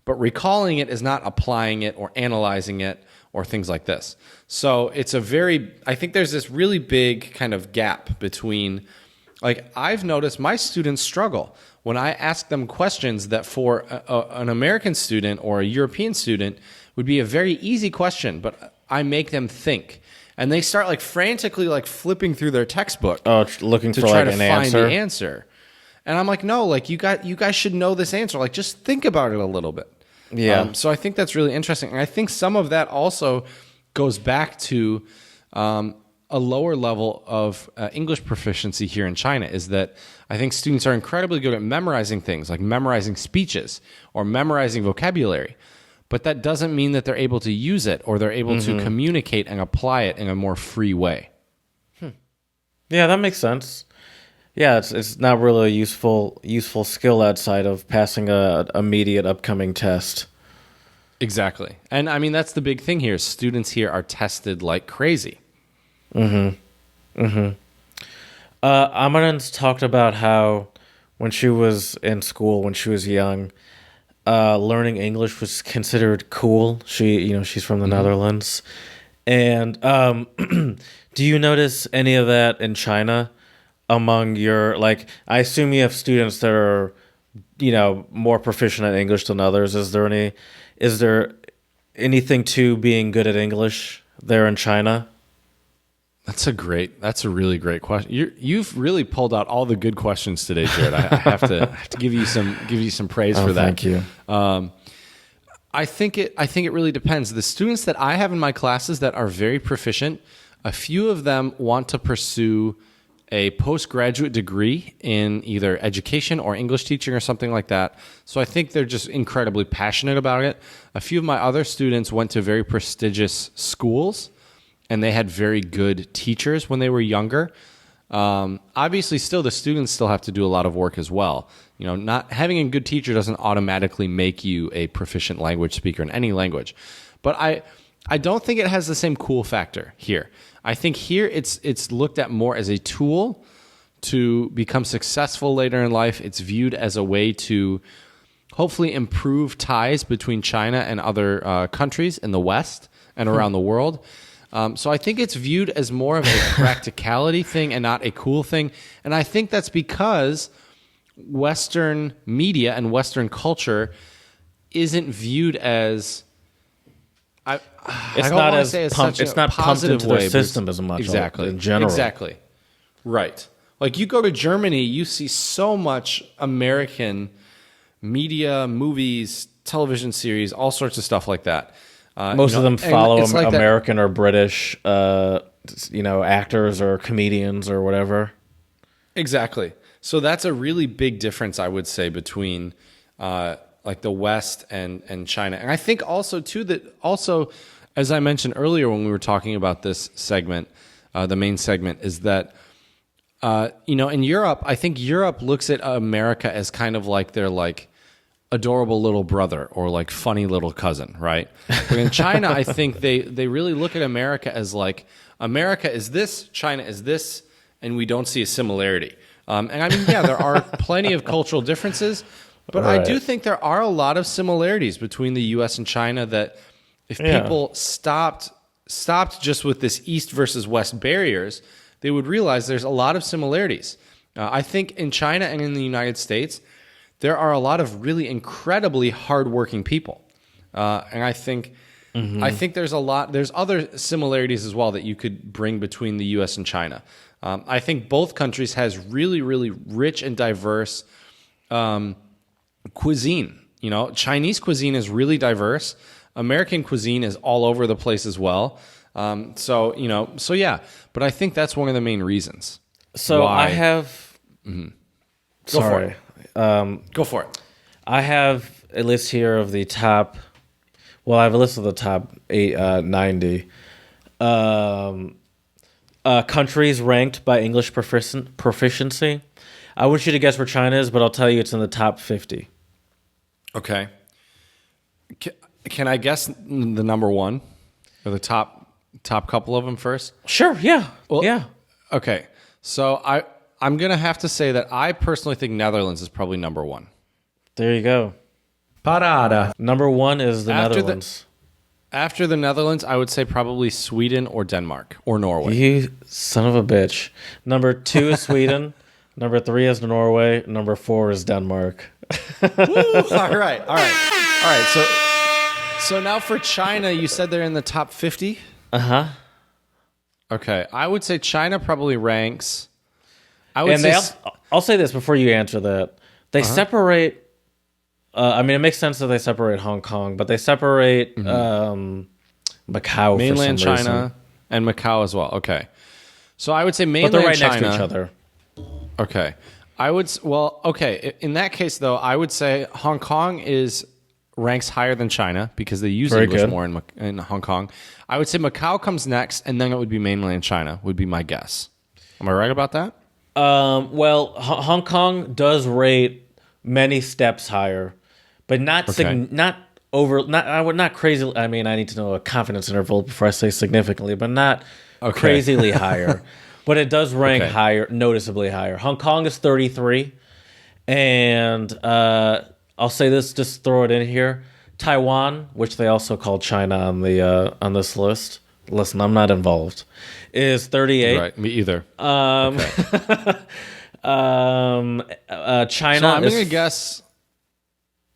but recalling it is not applying it or analyzing it or things like this. So I think there's this really big kind of gap between, like I've noticed my students struggle when I ask them questions that for an American student or a European student would be a very easy question, but I make them think. And they start like frantically like flipping through their textbook, looking to for try like to an find answer. the answer. And I'm like, no, like you guys should know this answer. Like just think about it a little bit. Yeah. So I think that's really interesting, and I think some of that also goes back to a lower level of English proficiency here in China. Is that I think students are incredibly good at memorizing things, like memorizing speeches or memorizing vocabulary. But that doesn't mean that they're able to use it or they're able to communicate and apply it in a more free way. Yeah, that makes sense. Yeah, it's not really a useful skill outside of passing a immediate upcoming test. Exactly. And I mean, that's the big thing here. Students here are tested like crazy. Amaran's talked about how when she was in school, when she was young, learning English was considered cool. She's from the Netherlands. And do you notice any of that in China among your, like, I assume you have students that are, more proficient at English than others. Is there anything to being good at English there in China? That's a really great question. You've really pulled out all the good questions today, Jared. I have to give you some praise for that. Thank you. I think it really depends. The students that I have in my classes that are very proficient, a few of them want to pursue a postgraduate degree in either education or English teaching or something like that. So I think they're just incredibly passionate about it. A few of my other students went to very prestigious schools, and they had very good teachers when they were younger. Obviously, the students still have to do a lot of work as well. Not having a good teacher doesn't automatically make you a proficient language speaker in any language. But I don't think it has the same cool factor here. I think here it's looked at more as a tool to become successful later in life. It's viewed as a way to hopefully improve ties between China and other countries in the West and around the world. So I think it's viewed as more of a practicality thing and not a cool thing. And I think that's because Western media and Western culture isn't viewed as... It's not pumped into their system as much. Exactly. In general. Exactly. Right. Like you go to Germany, you see so much American media, movies, television series, all sorts of stuff like that. Most of them follow American or British, actors or comedians or whatever. Exactly. So that's a really big difference, I would say, between like the West and China. And I think also too that as I mentioned earlier when we were talking about this segment, the main segment is that in Europe, I think Europe looks at America as kind of like their like adorable little brother or like funny little cousin, right? But in China, I think they really look at America as like America is this, China is this, and we don't see a similarity. And I mean, yeah, there are plenty of cultural differences, but right. I do think there are a lot of similarities between the U.S. and China that If Yeah. people stopped just with this East versus West barriers, they would realize there's a lot of similarities. I think in China and in the United States, there are a lot of really incredibly hardworking people, and I think there's other similarities as well that you could bring between the U.S. and China. I think both countries has really, really rich and diverse cuisine. You know, Chinese cuisine is really diverse. American cuisine is all over the place as well. So yeah. But I think that's one of the main reasons. So why. I have. Sorry. Go for it. I have a list here of the top. Well, I have a list of the top 90 countries ranked by English proficiency. I want you to guess where China is, but I'll tell you it's in the top 50. Okay. Can I guess the number one or the top couple of them first? Sure. Yeah. Well, yeah. Okay. So I'm gonna have to say that I personally think Netherlands is probably number one. There you go. Parada. Number one is the After the- Netherlands. After the Netherlands, I would say probably Sweden or Denmark or Norway. You son of a bitch. Number 2 is Sweden. Number 3 is Norway. Number 4 is Denmark. All right. So now for China, you said they're in the top 50? Uh-huh. Okay. I would say China probably ranks. I would And say I'll say this before you answer that. They separate. I mean, it makes sense that they separate Hong Kong, but they separate Macau mainland for some China reason. and Macau as well. Okay. So I would say But mainland they're right China. next to each other. Okay. Okay. In that case, though, I would say Hong Kong ranks higher than China because they use Very English good. more in Hong Kong. I would say Macau comes next, and then it would be mainland China, would be my guess. Am I right about that? Well, Hong Kong does rate many steps higher, but not Okay. not crazy. I mean, I need to know a confidence interval before I say significantly, but not Okay. crazily higher. But it does rank Okay. higher, noticeably higher. Hong Kong is 33, and I'll say this, just throw it in here. Taiwan, which they also call China on this list. Listen, I'm not involved. Is 38. Right. Me either. China. So I'm is going to guess.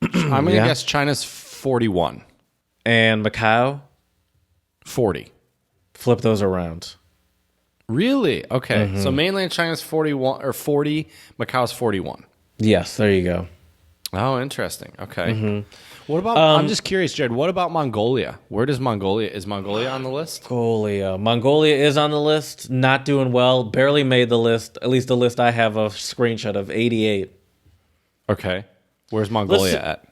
I'm going to guess China's 41. and Macau. 40. Flip those around. Really? Okay. So mainland China's 41 or 40. Macau's 41. Yes, there you go. Oh, interesting. Okay. What about? I'm just curious, Jared. What about Mongolia? Where does Mongolia? Is Mongolia on the list? Mongolia is on the list. Not doing well. Barely made the list. At least the list I have a screenshot of 88. Okay. Where's Mongolia Let's- at?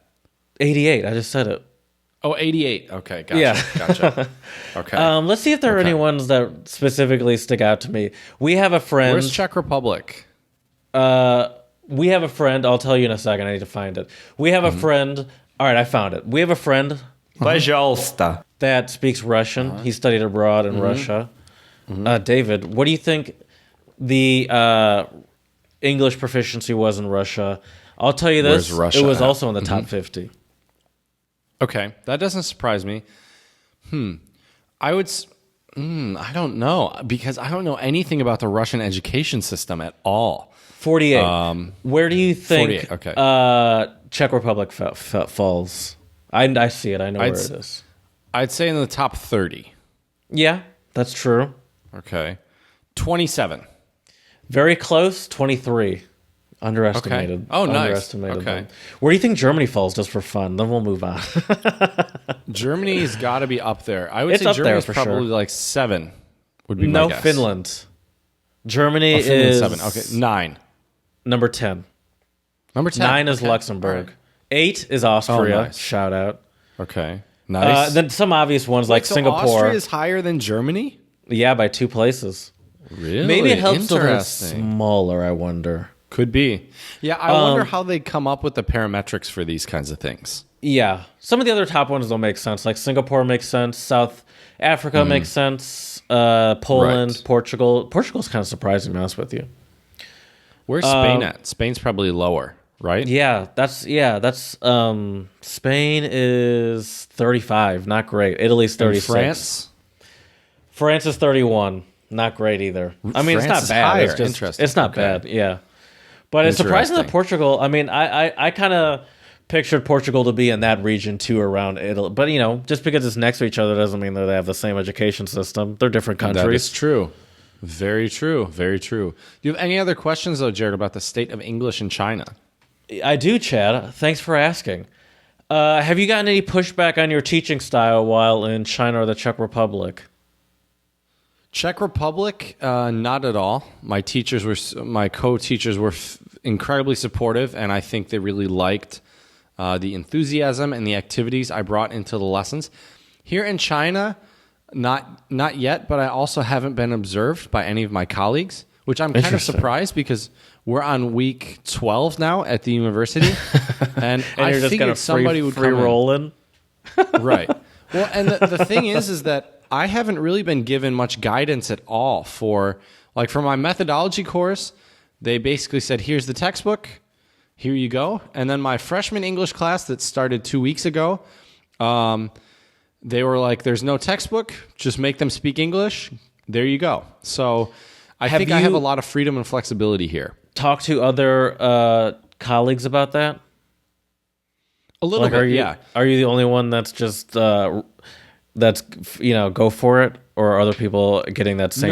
88. I just said it. Oh, 88. Okay. Gotcha. Yeah. Gotcha. Okay. Let's see if there are any ones that specifically stick out to me. We have a friend. Where's Czech Republic? We have a friend. I'll tell you in a second. I need to find it. We have a friend. All right, I found it. We have a friend Пожалуйста. that speaks Russian. He studied abroad in Russia. David, what do you think the English proficiency was in Russia? I'll tell you this. Where's Russia it was at? also in the top 50. Okay, that doesn't surprise me. I would. I don't know because I don't know anything about the Russian education system at all. 48. Where do you think 48, okay. Czech Republic falls? I see it. I know where it is. I'd say in the top 30. Yeah, that's true. Okay, 27. Very close. 23. Underestimated. Okay. Oh, nice. Underestimated Okay. them. Where do you think Germany falls, just for fun? Then we'll move on. Germany's got to be up there. I would It's say up there Germany's for probably sure. like 7. Would be my No, guess. Finland. Germany Finland's is 7. Okay, 9. number 10. Number 10. 9 is Okay. Luxembourg. All right. 8 is Austria. nice. Shout out. Okay, nice. Then some obvious ones like So Singapore. Austria is higher than Germany? Yeah, by 2 places. Really? Maybe it helps that they're Interesting. smaller, I wonder. Could be. Yeah, I wonder how they come up with the parametrics for these kinds of things. Yeah. Some of the other top ones don't make sense. Like Singapore makes sense. South Africa makes sense. Poland, Right. Portugal. Portugal's kind of surprising, to be honest with you. Where's Spain at? Spain's probably lower. right? Yeah, that's Spain is 35, not great. Italy's And 36. France is 31, not great either. I mean, it's France not is bad. higher. It's just Interesting. it's not Okay. bad. Yeah, but it's surprising that Interesting. Portugal. I mean, I kind of pictured Portugal to be in that region too, around Italy. But just because it's next to each other doesn't mean that they have the same education system. They're different countries. That is true. Very true. Very true. Do you have any other questions, though, Jared, about the state of English in China? I do, Chad. Thanks for asking. Have you gotten any pushback on your teaching style while in China or the Czech Republic? Czech Republic, not at all. My co-teachers were incredibly supportive, and I think they really liked the enthusiasm and the activities I brought into the lessons. Here in China, not yet, but I also haven't been observed by any of my colleagues, which I'm kind of surprised because we're on week 12 now at the university, and I you're just figured gonna somebody would free come in. rolling. Right. Well, and the thing is that I haven't really been given much guidance at all for my methodology course. They basically said, here's the textbook, here you go. And then my freshman English class that started 2 weeks ago, they were like, there's no textbook, just make them speak English. There you go. So I think I have a lot of freedom and flexibility here. Talk to other colleagues about that? A little bit, yeah. Are you the only one that's just go for it, or are other people getting that same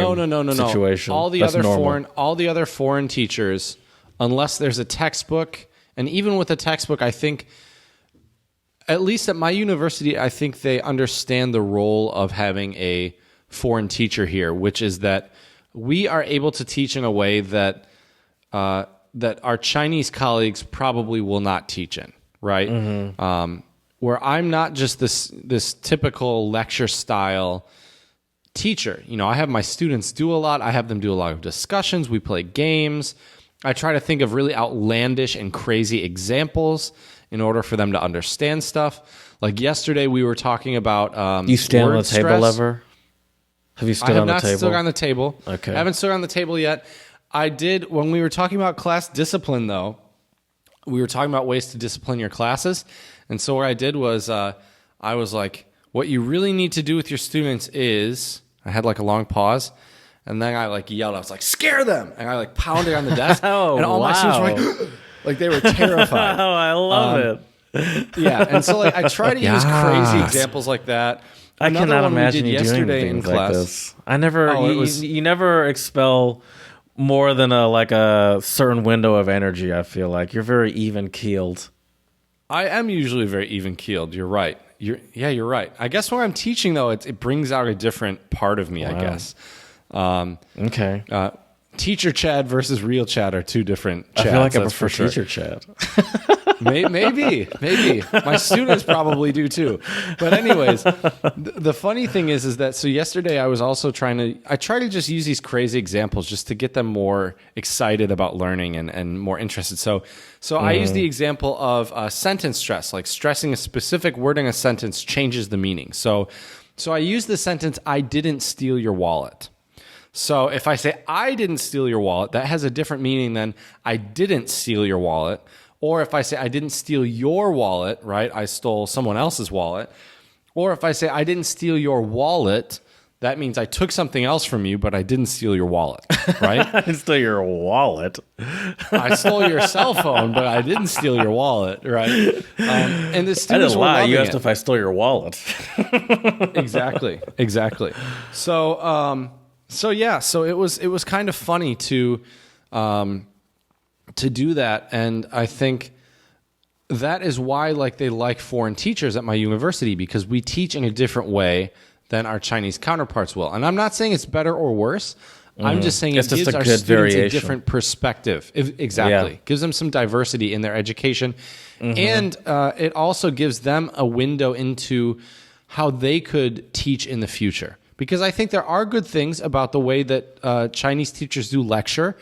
situation? All the That's other normal. all the other foreign teachers, unless there's a textbook, and even with a textbook, I think, at least at my university, I think they understand the role of having a foreign teacher here, which is that we are able to teach in a way that that our Chinese colleagues probably will not teach in, right? Mm-hmm. Where I'm not just this typical lecture style teacher. I have my students do a lot. I have them do a lot of discussions. We play games. I try to think of really outlandish and crazy examples in order for them to understand stuff. Like yesterday, we were talking about you stand on word the table stress. ever? Have you stood I have on the not table? stood on the table. Okay. I haven't stood on the table yet. I did when we were talking about class discipline, though. We were talking about ways to discipline your classes. And so what I did was I was like, what you really need to do with your students is, I had like a long pause, and then I like yelled, I was like, scare them! And I like pounded on the desk, and all my students were like they were terrified. Oh, I love it. Yeah, and so like I try to use crazy examples like that. I Another cannot one we imagine did you doing yesterday in things like class. this. I never. it You never expel more than a certain window of energy. I feel like you're very even keeled. I am usually very even keeled. You're right. You're right. I guess when I'm teaching though, it brings out a different part of me. Wow. I guess. Okay. Teacher Chad versus real Chad are two different Chads. I feel like I prefer teacher Chad. Maybe. My students probably do too. But anyways, the funny thing is that so yesterday I was also I try to just use these crazy examples just to get them more excited about learning and more interested. So I use the example of sentence stress, like stressing a specific word in a sentence changes the meaning. So I use the sentence, I didn't steal your wallet. So if I say, I didn't steal your wallet, that has a different meaning than I didn't steal your wallet. Or if I say, I didn't steal your wallet, right? I stole someone else's wallet. Or if I say, I didn't steal your wallet, that means I took something else from you, but I didn't steal your wallet, right? I didn't steal your wallet. I stole your cell phone, but I didn't steal your wallet, right? And the students I didn't were lie. You loving asked it. if I stole your wallet. Exactly. So it was kind of funny to do that, and I think that is why they like foreign teachers at my university, because we teach in a different way than our Chinese counterparts will. And I'm not saying it's better or worse. I'm just saying It's it just gives a our good students variation. a different perspective. Exactly. Yeah. Gives them some diversity in their education. And it also gives them a window into how they could teach in the future. Because I think there are good things about the way that Chinese teachers do lecture.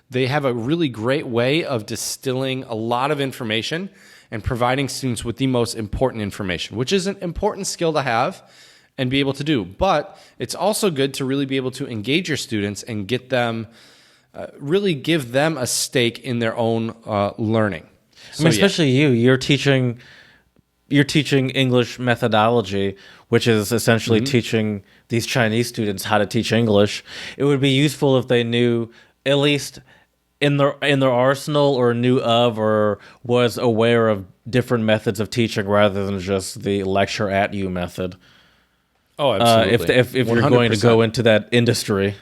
They have a really great way of distilling a lot of information and providing students with the most important information, which is an important skill to have and be able to do. But it's also good to really be able to engage your students and get them, really give them a stake in their own learning. I mean, especially you're teaching English methodology, which is essentially teaching these Chinese students how to teach English. It would be useful if they knew at least in their arsenal, or knew of, or was aware of different methods of teaching rather than just the lecture at you method. Oh, absolutely. If you're going to go into that industry,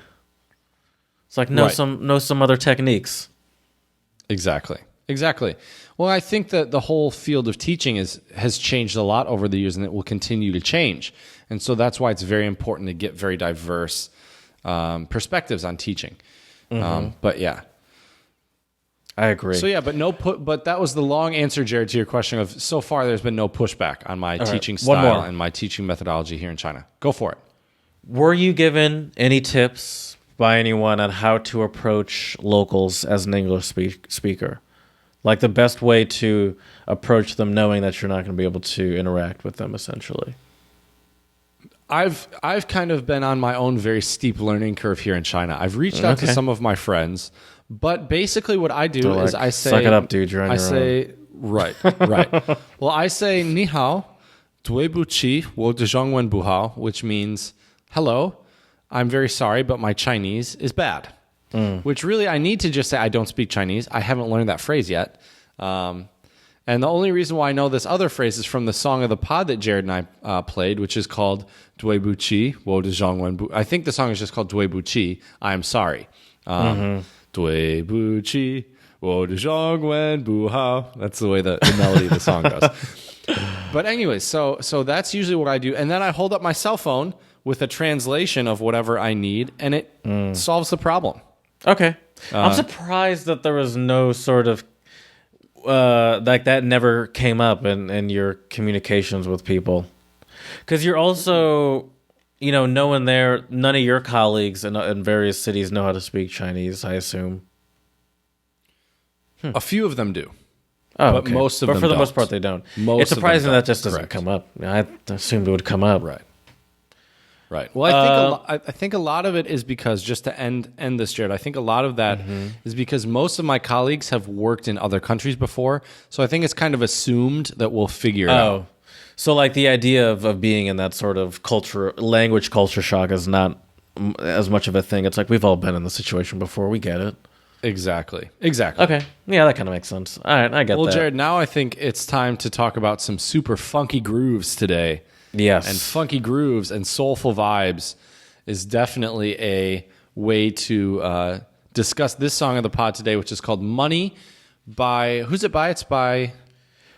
it's like know some other techniques. Exactly. Well, I think that the whole field of teaching has changed a lot over the years, and it will continue to change. And so that's why it's very important to get very diverse perspectives on teaching. But yeah, I agree. So yeah, but that was the long answer, Jared, to your question of so far there's been no pushback on my teaching style and my teaching methodology here in China. Go for it. Were you given any tips by anyone on how to approach locals as an English speaker? Like the best way to approach them knowing that you're not going to be able to interact with them, essentially? I've kind of been on my own very steep learning curve here in China. I've reached out to some of my friends, but basically what I do is I say... Suck it up, dude. You're on your own. Right. Well, I say, ni hao, dui bu qi, wo de zhongwen bu hao, which means, hello, I'm very sorry, but my Chinese is bad. Which really, I need to just say I don't speak Chinese. I haven't learned that phrase yet. And the only reason why I know this other phrase is from the Song of the Pod that Jared and I played, which is called Dui Bu Qi, Wo De Zhongwen Bu. I think the song is just called Dui Bu Qi, I am sorry. Dui Bu Qi, Wo De Zhongwen Bu Hao. That's the way the melody of the song goes. But anyway, so that's usually what I do. And then I hold up my cell phone with a translation of whatever I need, and it solves the problem. Okay. I'm surprised that there was no sort of like that never came up in your communications with people. Because you're also, none of your colleagues in various cities know how to speak Chinese, I assume. A few of them do. Oh, but okay. most of them for the don't. most part, they don't. It's surprising that just doesn't come up. I assumed it would come up. Right. Well, I think a lot of it is because, just to end this, Jared, I think a lot of that is because most of my colleagues have worked in other countries before, so I think it's kind of assumed that we'll figure it out. So like the idea of being in that sort of language culture shock is not as much of a thing. It's like we've all been in the situation before. We get it. Exactly. Okay. Yeah, that kind of makes sense. All right, I get that. Well, Jared, now I think it's time to talk about some super funky grooves today. Yes. And funky grooves and soulful vibes is definitely a way to discuss this song of the pod today, which is called Money by... Who's it by? It's by...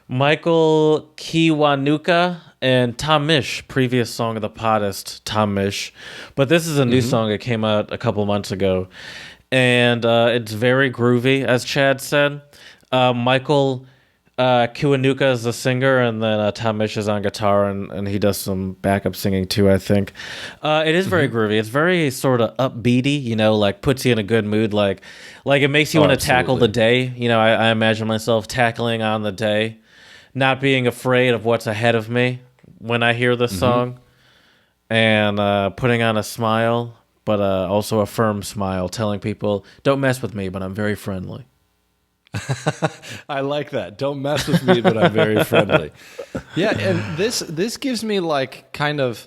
Michael Kiwanuka and Tom Misch. Previous song of the podist, Tom Misch. But this is a new song that came out a couple months ago. And it's very groovy, as Chad said. Michael... Kiwanuka is the singer, and then Tom Misch is on guitar, and he does some backup singing too, I think. It is very groovy. It's very sort of upbeaty, like puts you in a good mood. Like it makes you want to tackle the day. I imagine myself tackling on the day, not being afraid of what's ahead of me when I hear this song, and putting on a smile, but also a firm smile, telling people, don't mess with me, but I'm very friendly. I like that. Don't mess with me, but I'm very friendly. Yeah, and this gives me kind of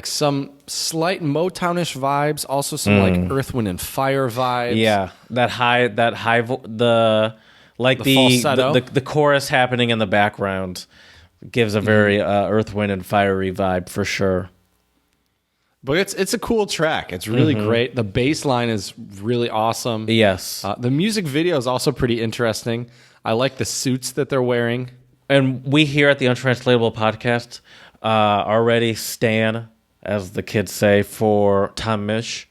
some slight Motownish vibes, also some Earth, Wind, and Fire vibes. Yeah, the falsetto. the chorus happening in the background gives a very Earth, Wind, and Fiery vibe for sure. But it's a cool track. It's really great. The bass line is really awesome. Yes. The music video is also pretty interesting. I like the suits that they're wearing. And we here at the Untranslatable podcast already stan, as the kids say, for Tom Misch.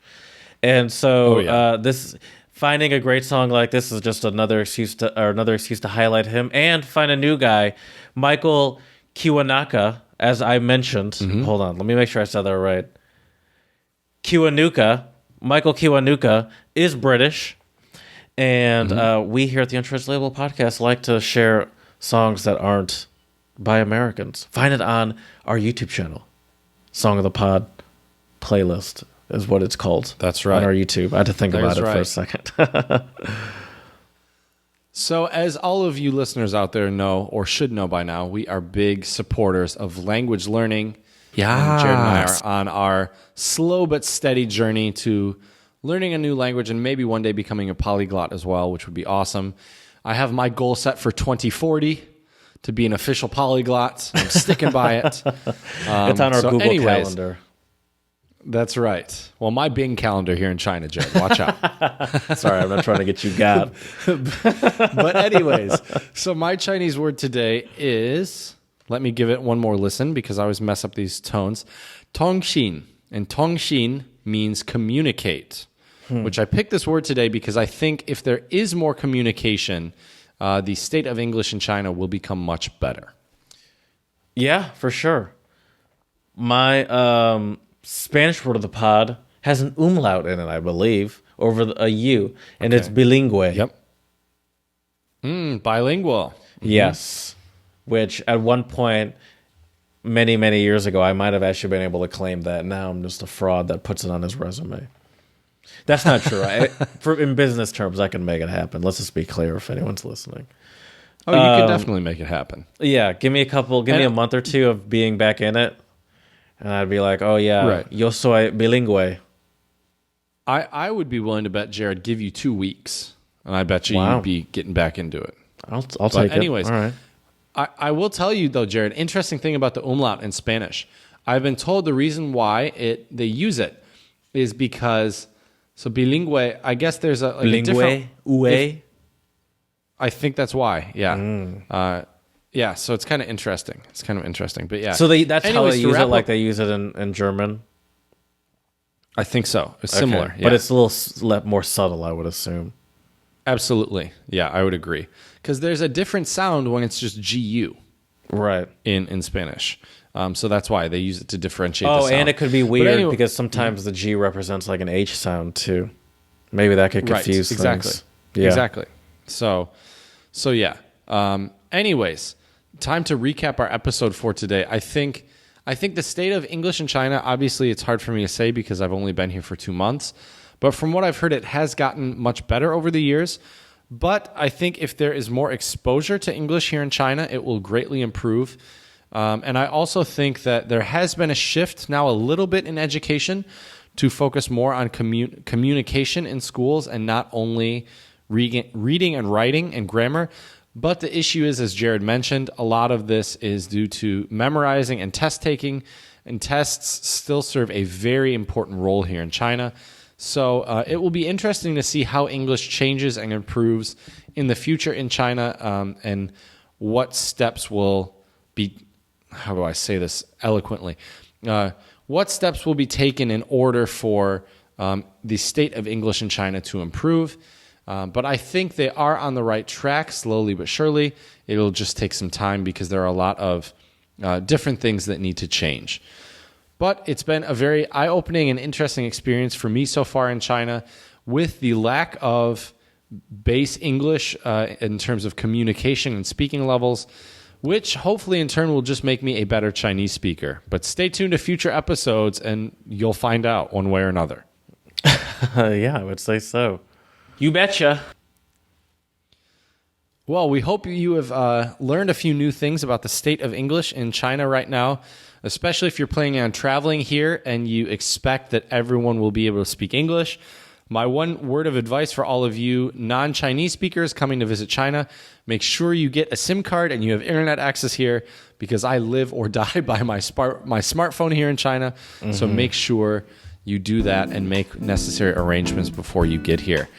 And so this finding a great song like this is just another excuse to highlight him and find a new guy, Michael Kiwanuka, as I mentioned. Hold on, let me make sure I said that right. Michael Kiwanuka is British, and we here at the Untranslatable podcast like to share songs that aren't by Americans. Find it on our YouTube channel. Song of the Pod playlist is what it's called. That's right. On our YouTube. I had to think about it for a second. So, as all of you listeners out there know, or should know by now, we are big supporters of language learning. And Jared and I are on our slow but steady journey to learning a new language and maybe one day becoming a polyglot as well, which would be awesome. I have my goal set for 2040 to be an official polyglot. I'm sticking by it. It's on our Google Calendar. That's right. Well, my Bing calendar here in China, Jared. Watch out. Sorry, I'm not trying to get you got. But anyways, so my Chinese word today is, let me give it one more listen because I always mess up these tones, tongxin. And tongxin means communicate, which I picked this word today because I think if there is more communication, the state of English in China will become much better. Yeah, for sure. My Spanish word of the pod has an umlaut in it, I believe, over a U, and it's bilingue. Yep. Bilingual. Yes. Which at one point, many, many years ago, I might have actually been able to claim that. Now I'm just a fraud that puts it on his resume. That's not true. In business terms, I can make it happen. Let's just be clear if anyone's listening. Oh, you can definitely make it happen. Yeah, give me a month or two of being back in it, and I'd be like, oh yeah, right. Yo soy bilingüe. I would be willing to bet Jared give you 2 weeks, and I bet you'd be getting back into it. I'll take it. Anyways, all right. I will tell you though, Jared, interesting thing about the umlaut in Spanish. I've been told the reason why they use it is because bilingue. I guess there's a different. I think that's why. Yeah. Yeah. So it's kind of interesting. But yeah. So that's how they use it. Like they use it in German. I think so. It's similar, but it's a little more subtle, I would assume. Absolutely. Yeah, I would agree. Because there's a different sound when it's just GU. Right. In Spanish. So that's why they use it to differentiate the Oh, sound. and it could be weird because sometimes the G represents like an H sound too. Maybe that could confuse things. Exactly. Yeah. Exactly. So yeah. Anyways, time to recap our episode for today. I think the state of English in China, obviously it's hard for me to say because I've only been here for 2 months. But from what I've heard, it has gotten much better over the years. But I think if there is more exposure to English here in China, it will greatly improve. And I also think that there has been a shift now a little bit in education to focus more on communication in schools and not only reading and writing and grammar. But the issue is, as Jared mentioned, a lot of this is due to memorizing and test taking, and tests still serve a very important role here in China. So it will be interesting to see how English changes and improves in the future in China, and what steps will be, how do I say this eloquently, what steps will be taken in order for the state of English in China to improve. But I think they are on the right track, slowly but surely. It'll just take some time because there are a lot of different things that need to change. But it's been a very eye-opening and interesting experience for me so far in China, with the lack of base English in terms of communication and speaking levels, which hopefully in turn will just make me a better Chinese speaker. But stay tuned to future episodes and you'll find out one way or another. Yeah, I would say so. You betcha. Well, we hope you have learned a few new things about the state of English in China right now, especially if you're planning on traveling here and you expect that everyone will be able to speak English. My one word of advice for all of you non-Chinese speakers coming to visit China, make sure you get a SIM card and you have internet access here, because I live or die by my smartphone here in China. Mm-hmm. So make sure you do that and make necessary arrangements before you get here.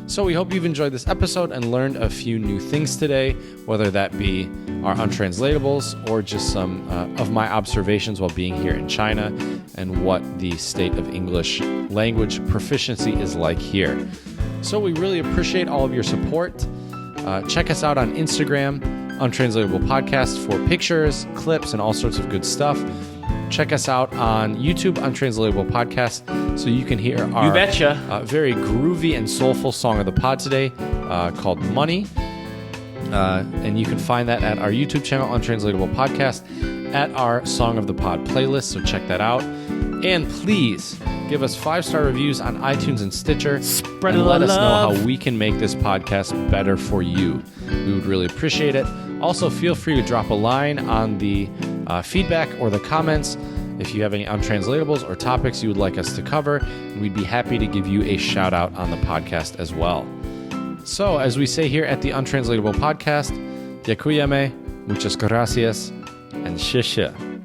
So we hope you've enjoyed this episode and learned a few new things today, whether that be our untranslatables or just some of my observations while being here in China and what the state of English language proficiency is like here. So we really appreciate all of your support. Check us out on Instagram, Untranslatable Podcast, for pictures, clips, and all sorts of good stuff. Check us out on YouTube, Untranslatable Podcast, so you can hear our very groovy and soulful song of the pod today called Money. And you can find that at our YouTube channel, Untranslatable Podcast, at our Song of the Pod playlist, so check that out. And please Give us 5-star reviews on iTunes and Stitcher. Spread and the let us know love. how we can make this podcast better for you. We would really appreciate it. Also, feel free to drop a line on the feedback or the comments if you have any untranslatables or topics you would like us to cover, and we'd be happy to give you a shout out on the podcast as well. So, as we say here at the Untranslatable Podcast, Dziękujemy, muchas gracias, and 谢谢.